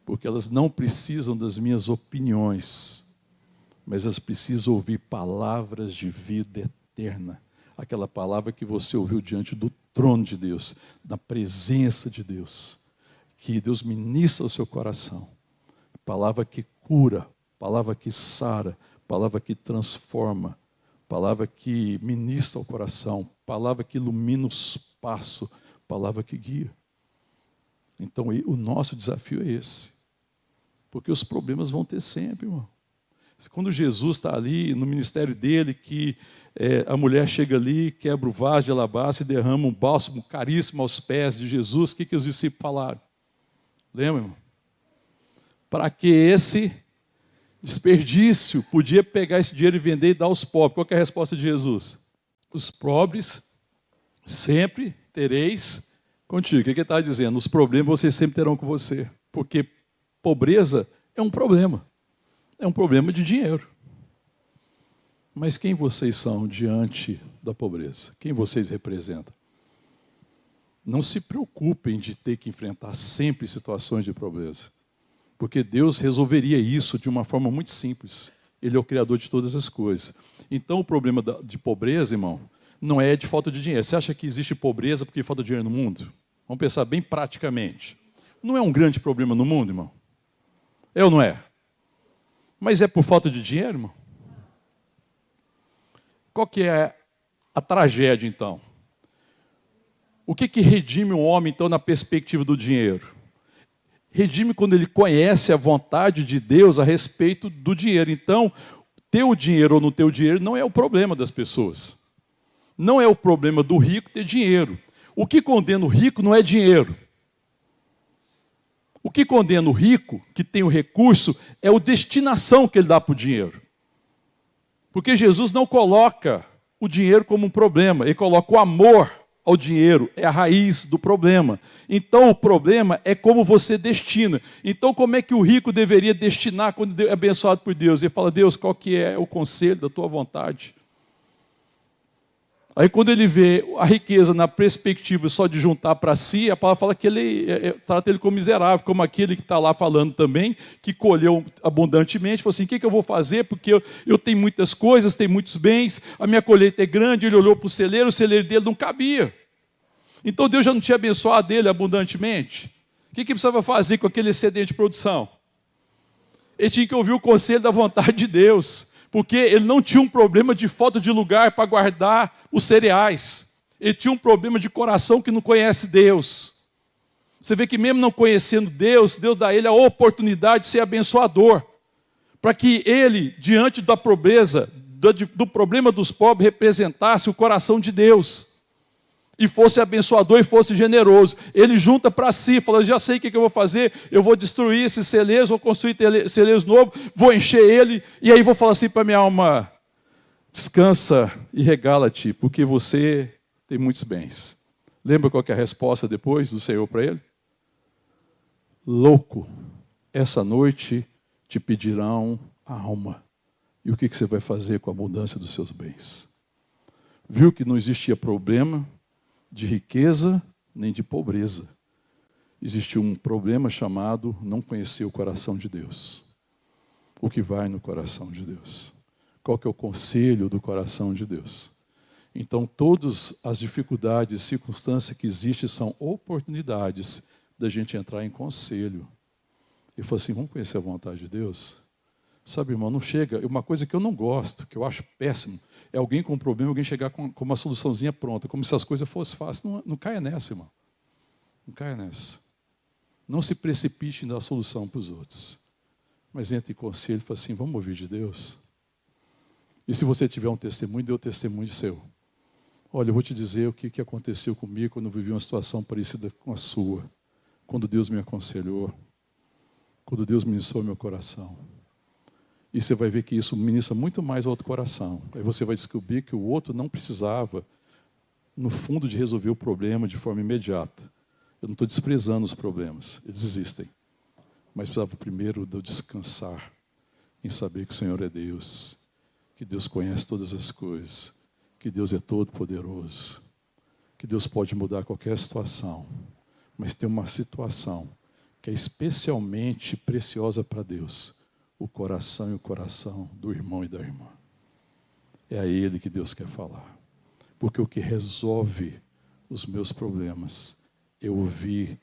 Porque elas não precisam das minhas opiniões, mas elas precisam ouvir palavras de vida eterna. Aquela palavra que você ouviu diante do trono de Deus, da presença de Deus. Que Deus ministra o seu coração. Palavra que cura, palavra que sara, palavra que transforma, palavra que ministra o coração, palavra que ilumina o espaço, palavra que guia. Então, o nosso desafio é esse. Porque os problemas vão ter sempre, irmão. Quando Jesus está ali, no ministério dele, que a mulher chega ali, quebra o vaso de alabastro e derrama um bálsamo caríssimo aos pés de Jesus, o que os discípulos falaram? Lembra, irmão? Para que esse desperdício podia pegar esse dinheiro e vender e dar aos pobres? Qual que é a resposta de Jesus? Os pobres sempre tereis contigo. O que ele está dizendo? Os problemas vocês sempre terão com você. Porque pobreza é um problema. É um problema de dinheiro. Mas quem vocês são diante da pobreza? Quem vocês representam? Não se preocupem de ter que enfrentar sempre situações de pobreza. Porque Deus resolveria isso de uma forma muito simples. Ele é o Criador de todas as coisas. Então o problema de pobreza, irmão, não é de falta de dinheiro. Você acha que existe pobreza porque falta dinheiro no mundo? Vamos pensar bem praticamente. Não é um grande problema no mundo, irmão? É ou não é? Mas é por falta de dinheiro, irmão? Qual que é a tragédia, então? O que redime o homem, então, na perspectiva do dinheiro? Redime quando ele conhece a vontade de Deus a respeito do dinheiro. Então, ter o dinheiro ou não ter o dinheiro não é o problema das pessoas. Não é o problema do rico ter dinheiro. O que condena o rico não é dinheiro. O que condena o rico, que tem o recurso, é a destinação que ele dá para o dinheiro. Porque Jesus não coloca o dinheiro como um problema, ele coloca o amor ao dinheiro, é a raiz do problema. Então o problema é como você destina. Então como é que o rico deveria destinar quando é abençoado por Deus? Ele fala, Deus, qual que é o conselho da tua vontade? Aí quando ele vê a riqueza na perspectiva só de juntar para si, a palavra fala que ele trata ele como miserável, como aquele que está lá falando também, que colheu abundantemente, falou assim, o que eu vou fazer? Porque eu tenho muitas coisas, tenho muitos bens, a minha colheita é grande, ele olhou para o celeiro dele não cabia. Então Deus já não tinha abençoado ele abundantemente? O que precisava fazer com aquele excedente de produção? Ele tinha que ouvir o conselho da vontade de Deus, porque ele não tinha um problema de falta de lugar para guardar os cereais. Ele tinha um problema de coração que não conhece Deus. Você vê que mesmo não conhecendo Deus, Deus dá a ele a oportunidade de ser abençoador, para que ele, diante da pobreza, do problema dos pobres, representasse o coração de Deus, e fosse abençoador e fosse generoso. Ele junta para si, fala, já sei o que eu vou fazer, eu vou destruir esses celeiros, vou construir celeiros novos, vou encher ele, e aí vou falar assim para minha alma, descansa e regala-te, porque você tem muitos bens. Lembra qual que é a resposta depois do Senhor para ele? Louco, essa noite te pedirão a alma. E o que você vai fazer com a abundância dos seus bens? Viu que não existia problema de riqueza nem de pobreza. Existia um problema chamado não conhecer o coração de Deus. O que vai no coração de Deus? Qual que é o conselho do coração de Deus? Então, todas as dificuldades, circunstâncias que existem são oportunidades da gente entrar em conselho. E falou assim, vamos conhecer a vontade de Deus? Sabe, irmão, não chega. Uma coisa que eu não gosto, que eu acho péssimo, é alguém com um problema, alguém chegar com uma soluçãozinha pronta, como se as coisas fossem fáceis. Não caia nessa, irmão. Não caia nessa. Não se precipite em dar solução para os outros. Mas entre em conselho e fala assim, vamos ouvir de Deus? E se você tiver um testemunho, dê o testemunho seu. Olha, eu vou te dizer o que aconteceu comigo quando eu vivi uma situação parecida com a sua. Quando Deus me aconselhou, quando Deus ministrou meu coração. E você vai ver que isso ministra muito mais ao outro coração. Aí você vai descobrir que o outro não precisava, no fundo, de resolver o problema de forma imediata. Eu não estou desprezando os problemas, eles existem. Mas precisava primeiro de eu descansar em saber que o Senhor é Deus, que Deus conhece todas as coisas, que Deus é todo-poderoso, que Deus pode mudar qualquer situação. Mas tem uma situação que é especialmente preciosa para Deus, o coração e o coração do irmão e da irmã. É a ele que Deus quer falar. Porque o que resolve os meus problemas é ouvir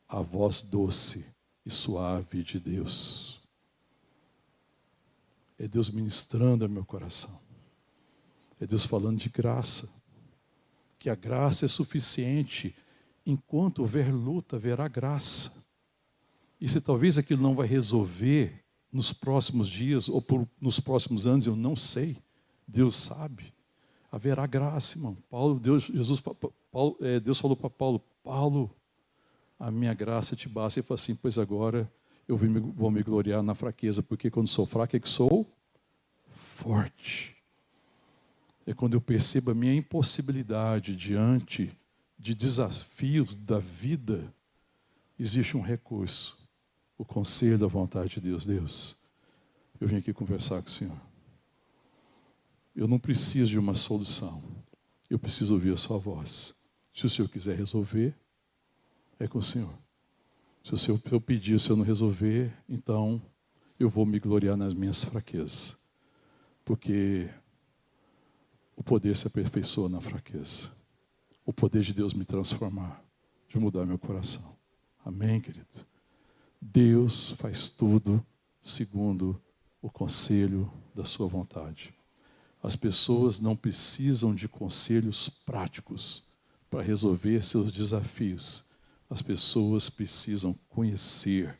a voz doce e suave de Deus. É Deus ministrando ao meu coração. É Deus falando de graça. Que a graça é suficiente. Enquanto houver luta, haverá graça. E se talvez aquilo não vai resolver nos próximos dias ou nos próximos anos, eu não sei. Deus sabe. Haverá graça, irmão. Deus falou para Paulo, Paulo, a minha graça te basta. Ele falou assim, pois agora eu vou me gloriar na fraqueza, porque quando sou fraco é que sou forte. É quando eu percebo a minha impossibilidade diante de desafios da vida, existe um recurso, o conselho da vontade de Deus. Deus, eu vim aqui conversar com o Senhor. Eu não preciso de uma solução, eu preciso ouvir a sua voz. Se o Senhor quiser resolver, é com o Senhor. Se eu pedir, se eu não resolver, então eu vou me gloriar nas minhas fraquezas. Porque o poder se aperfeiçoa na fraqueza. O poder de Deus me transformar, de mudar meu coração. Amém, querido? Deus faz tudo segundo o conselho da sua vontade. As pessoas não precisam de conselhos práticos para resolver seus desafios. As pessoas precisam conhecer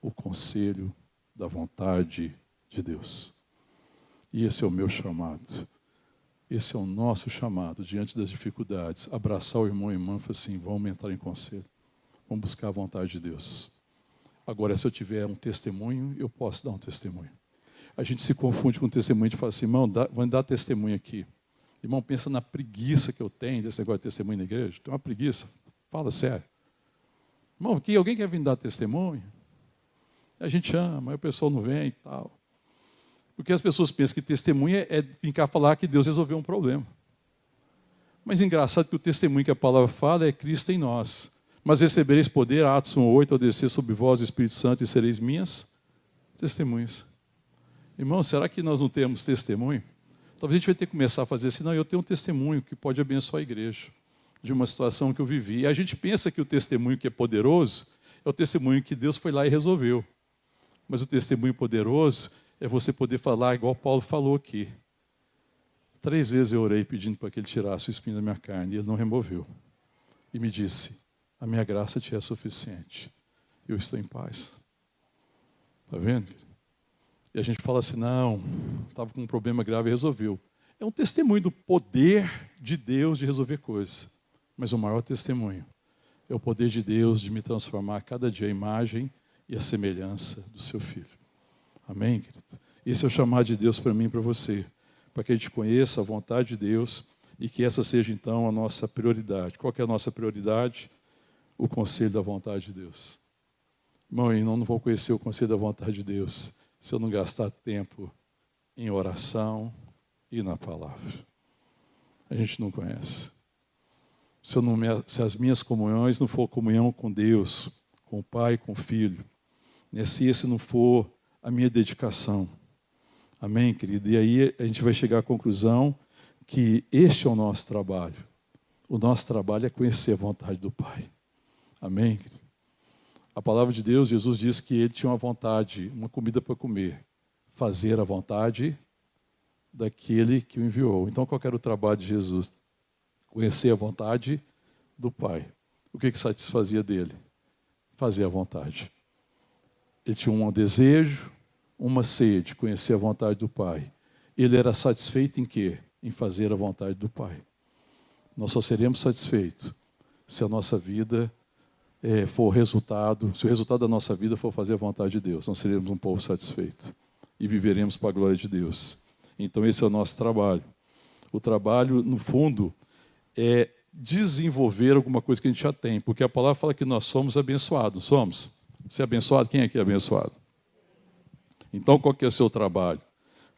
o conselho da vontade de Deus. E esse é o meu chamado. Esse é o nosso chamado, diante das dificuldades. Abraçar o irmão e irmã e falar assim, vamos entrar em conselho. Vamos buscar a vontade de Deus. Agora, se eu tiver um testemunho, eu posso dar um testemunho. A gente se confunde com o testemunho, a gente fala assim, irmão, vamos dar testemunho aqui. Irmão, pensa na preguiça que eu tenho desse negócio de testemunho na igreja. Tem uma preguiça. Fala sério. Irmão, aqui alguém quer vir dar testemunho? A gente chama, aí o pessoal não vem e tal. Porque as pessoas pensam que testemunho é vir cá falar que Deus resolveu um problema. Mas engraçado que o testemunho que a palavra fala é Cristo em nós. Mas recebereis poder, Atos 1:8, ao descer sobre vós o Espírito Santo e sereis minhas testemunhas. Irmão, será que nós não temos testemunho? Talvez a gente vai ter que começar a fazer assim, não, eu tenho um testemunho que pode abençoar a igreja. de uma situação que eu vivi. E a gente pensa que o testemunho que é poderoso é o testemunho que Deus foi lá e resolveu. Mas o testemunho poderoso é você poder falar igual Paulo falou aqui. 3 vezes eu orei pedindo para que ele tirasse o espinho da minha carne, e ele não removeu. E me disse, a minha graça te é suficiente. Eu estou em paz. Está vendo? E a gente fala assim, não, estava com um problema grave e resolveu. É um testemunho do poder de Deus de resolver coisas. Mas o maior testemunho é o poder de Deus de me transformar a cada dia a imagem e a semelhança do seu Filho. Amém, querido? Esse é o chamado de Deus para mim e para você. Para que a gente conheça a vontade de Deus e que essa seja, então, a nossa prioridade. Qual que é a nossa prioridade? O conselho da vontade de Deus. Irmão, eu não vou conhecer o conselho da vontade de Deus se eu não gastar tempo em oração e na palavra. A gente não conhece. Se as minhas comunhões não for comunhão com Deus, com o Pai, com o Filho, se esse não for a minha dedicação. Amém, querido? E aí a gente vai chegar à conclusão que este é o nosso trabalho. O nosso trabalho é conhecer a vontade do Pai. Amém, querido? A palavra de Deus, Jesus disse que ele tinha uma vontade, uma comida para comer. Fazer a vontade daquele que o enviou. Então, qual era o trabalho de Jesus? Conhecer a vontade do Pai. O que satisfazia dele? Fazer a vontade. Ele tinha um desejo, uma sede, conhecer a vontade do Pai. Ele era satisfeito em quê? Em fazer a vontade do Pai. Nós só seremos satisfeitos se a nossa vida for o resultado, se o resultado da nossa vida for fazer a vontade de Deus. Nós seremos um povo satisfeito e viveremos para a glória de Deus. Então esse é o nosso trabalho. O trabalho, no fundo, é desenvolver alguma coisa que a gente já tem, porque a palavra fala que nós somos abençoados. Somos? Você é abençoado? Quem aqui é abençoado? Então, qual que é o seu trabalho?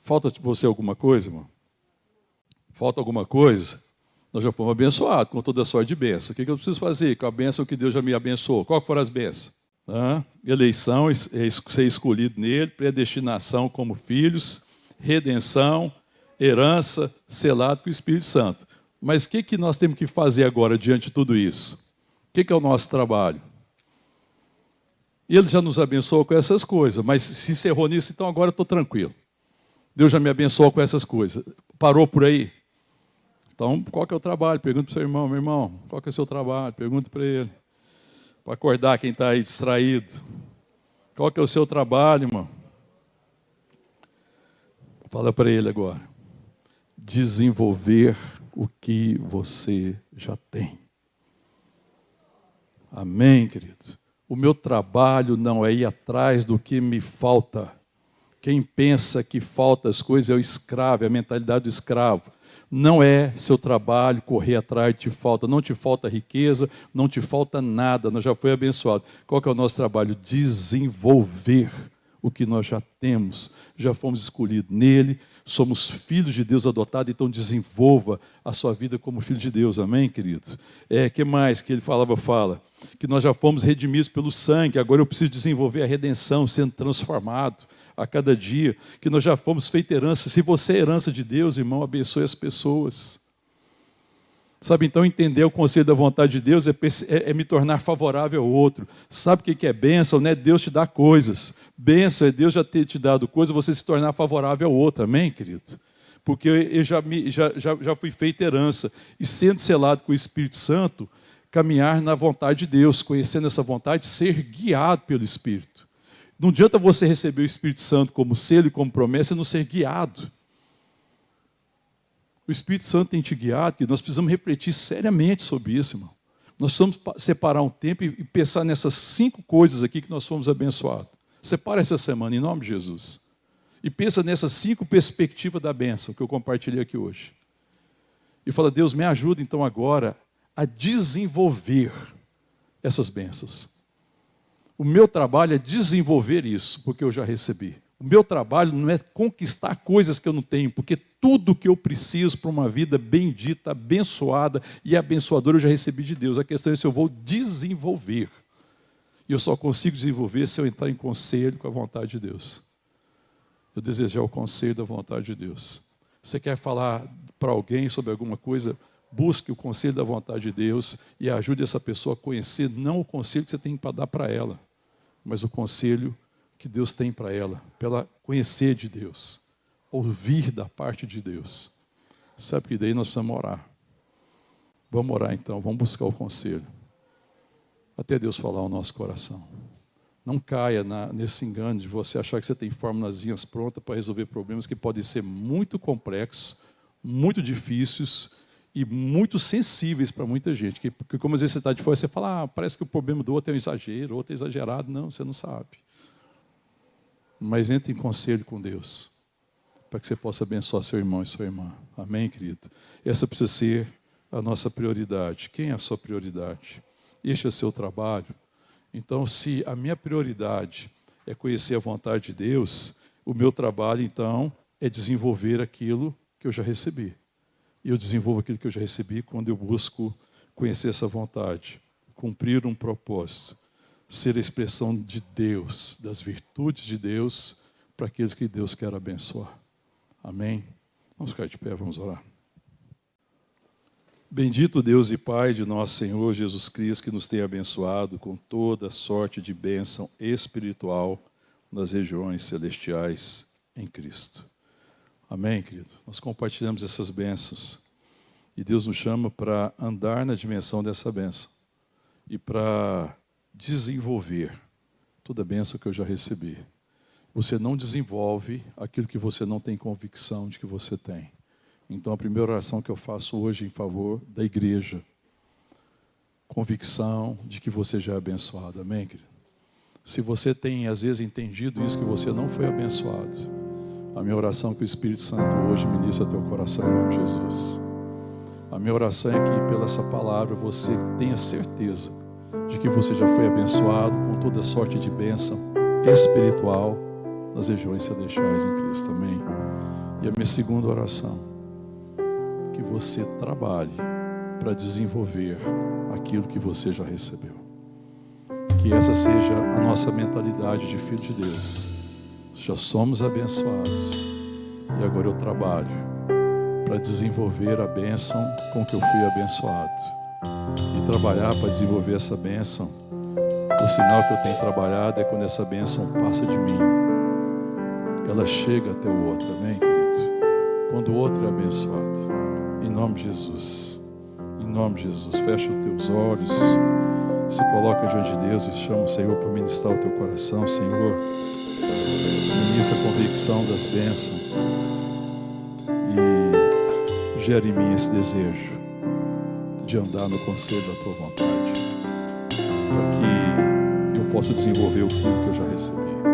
Falta de você alguma coisa, irmão? Falta alguma coisa? Nós já fomos abençoados com toda a sorte de bênção. O que eu preciso fazer com a bênção que Deus já me abençoou? Qual foram as bênçãos? Eleição, ser escolhido nele, predestinação como filhos, redenção, herança, selado com o Espírito Santo. Mas o que nós temos que fazer agora diante de tudo isso? O que é o nosso trabalho? Ele já nos abençoou com essas coisas, mas se encerrou nisso, então agora eu estou tranquilo. Deus já me abençoou com essas coisas. Parou por aí? Então, qual que é o trabalho? Pergunta para o seu irmão, meu irmão, qual que é o seu trabalho? Pergunta para ele. Para acordar quem está aí distraído. Qual que é o seu trabalho, irmão? Fala para ele agora. Desenvolver o que você já tem. Amém, querido? O meu trabalho não é ir atrás do que me falta. Quem pensa que falta as coisas é o escravo, é a mentalidade do escravo. Não é seu trabalho correr atrás, te falta. Não te falta riqueza, não te falta nada. Nós já foi abençoado. Qual que é o nosso trabalho? Desenvolver o que nós já temos. Já fomos escolhidos nele, somos filhos de Deus adotados, então desenvolva a sua vida como filho de Deus. Amém, querido? Que mais que ele fala? Que nós já fomos redimidos pelo sangue, agora eu preciso desenvolver a redenção, sendo transformado a cada dia, que nós já fomos feitos herança. Se você é herança de Deus, irmão, abençoe as pessoas. Sabe, então entender o conselho da vontade de Deus é me tornar favorável ao outro. Sabe o que é bênção? Não é Deus te dar coisas. Bênção é Deus já ter te dado coisas, você se tornar favorável ao outro. Amém, querido? Porque eu já fui feito herança. E sendo selado com o Espírito Santo, caminhar na vontade de Deus, conhecendo essa vontade, ser guiado pelo Espírito. Não adianta você receber o Espírito Santo como selo e como promessa e não ser guiado. O Espírito Santo tem te guiado, que nós precisamos refletir seriamente sobre isso, irmão. Nós precisamos separar um tempo e pensar nessas 5 coisas aqui que nós fomos abençoados. Separa essa semana, em nome de Jesus. E pensa nessas 5 perspectivas da bênção que eu compartilhei aqui hoje. E fala, Deus, me ajuda então agora a desenvolver essas bênçãos. O meu trabalho é desenvolver isso, porque eu já recebi. O meu trabalho não é conquistar coisas que eu não tenho, porque tudo que eu preciso para uma vida bendita, abençoada e abençoadora eu já recebi de Deus. A questão é se eu vou desenvolver. E eu só consigo desenvolver se eu entrar em conselho com a vontade de Deus. Eu desejar o conselho da vontade de Deus. Você quer falar para alguém sobre alguma coisa? Busque o conselho da vontade de Deus e ajude essa pessoa a conhecer não o conselho que você tem para dar para ela, mas o conselho que Deus tem para ela conhecer de Deus, ouvir da parte de Deus. Sabe que daí nós precisamos orar. Vamos orar então, vamos buscar o conselho, até Deus falar ao nosso coração. Não caia nesse engano de você achar que você tem formulazinhas prontas para resolver problemas que podem ser muito complexos, muito difíceis e muito sensíveis para muita gente. Porque como às vezes você está de fora, você fala, parece que o problema do outro é um exagero, o outro é exagerado. Não, você não sabe. Mas entre em conselho com Deus, para que você possa abençoar seu irmão e sua irmã. Amém, querido? Essa precisa ser a nossa prioridade. Quem é a sua prioridade? Este é o seu trabalho. Então, se a minha prioridade é conhecer a vontade de Deus, o meu trabalho, então, é desenvolver aquilo que eu já recebi. E eu desenvolvo aquilo que eu já recebi quando eu busco conhecer essa vontade, cumprir um propósito, ser a expressão de Deus, das virtudes de Deus, para aqueles que Deus quer abençoar. Amém? Vamos ficar de pé, vamos orar. Bendito Deus e Pai de nosso Senhor Jesus Cristo, que nos tem abençoado com toda sorte de bênção espiritual nas regiões celestiais em Cristo. Amém, querido? Nós compartilhamos essas bênçãos e Deus nos chama para andar na dimensão dessa bênção e para desenvolver toda a bênção que eu já recebi. Você não desenvolve aquilo que você não tem convicção de que você tem. Então, a primeira oração que eu faço hoje em favor da igreja, convicção de que você já é abençoado. Amém, querido? Se você tem, às vezes, entendido isso, que você não foi abençoado, a minha oração é que o Espírito Santo hoje ministre ao teu coração em nome de Jesus. A minha oração é que, pela essa palavra, você tenha certeza de que você já foi abençoado com toda sorte de bênção espiritual nas regiões celestiais em Cristo. Amém? E a minha segunda oração, que você trabalhe para desenvolver aquilo que você já recebeu. Que essa seja a nossa mentalidade de filho de Deus. Já somos abençoados e agora eu trabalho para desenvolver a bênção com que eu fui abençoado. E trabalhar para desenvolver essa bênção, o sinal que eu tenho trabalhado é quando essa bênção passa de mim, ela chega até o outro. Amém, querido? Quando o outro é abençoado. Em nome de Jesus. Em nome de Jesus. Fecha os teus olhos. Se coloca diante de Deus e chama o Senhor para ministrar o teu coração. Senhor, ministra a convicção das bênçãos e gera em mim esse desejo de andar no conselho da tua vontade, para que eu possa desenvolver o que eu já recebi.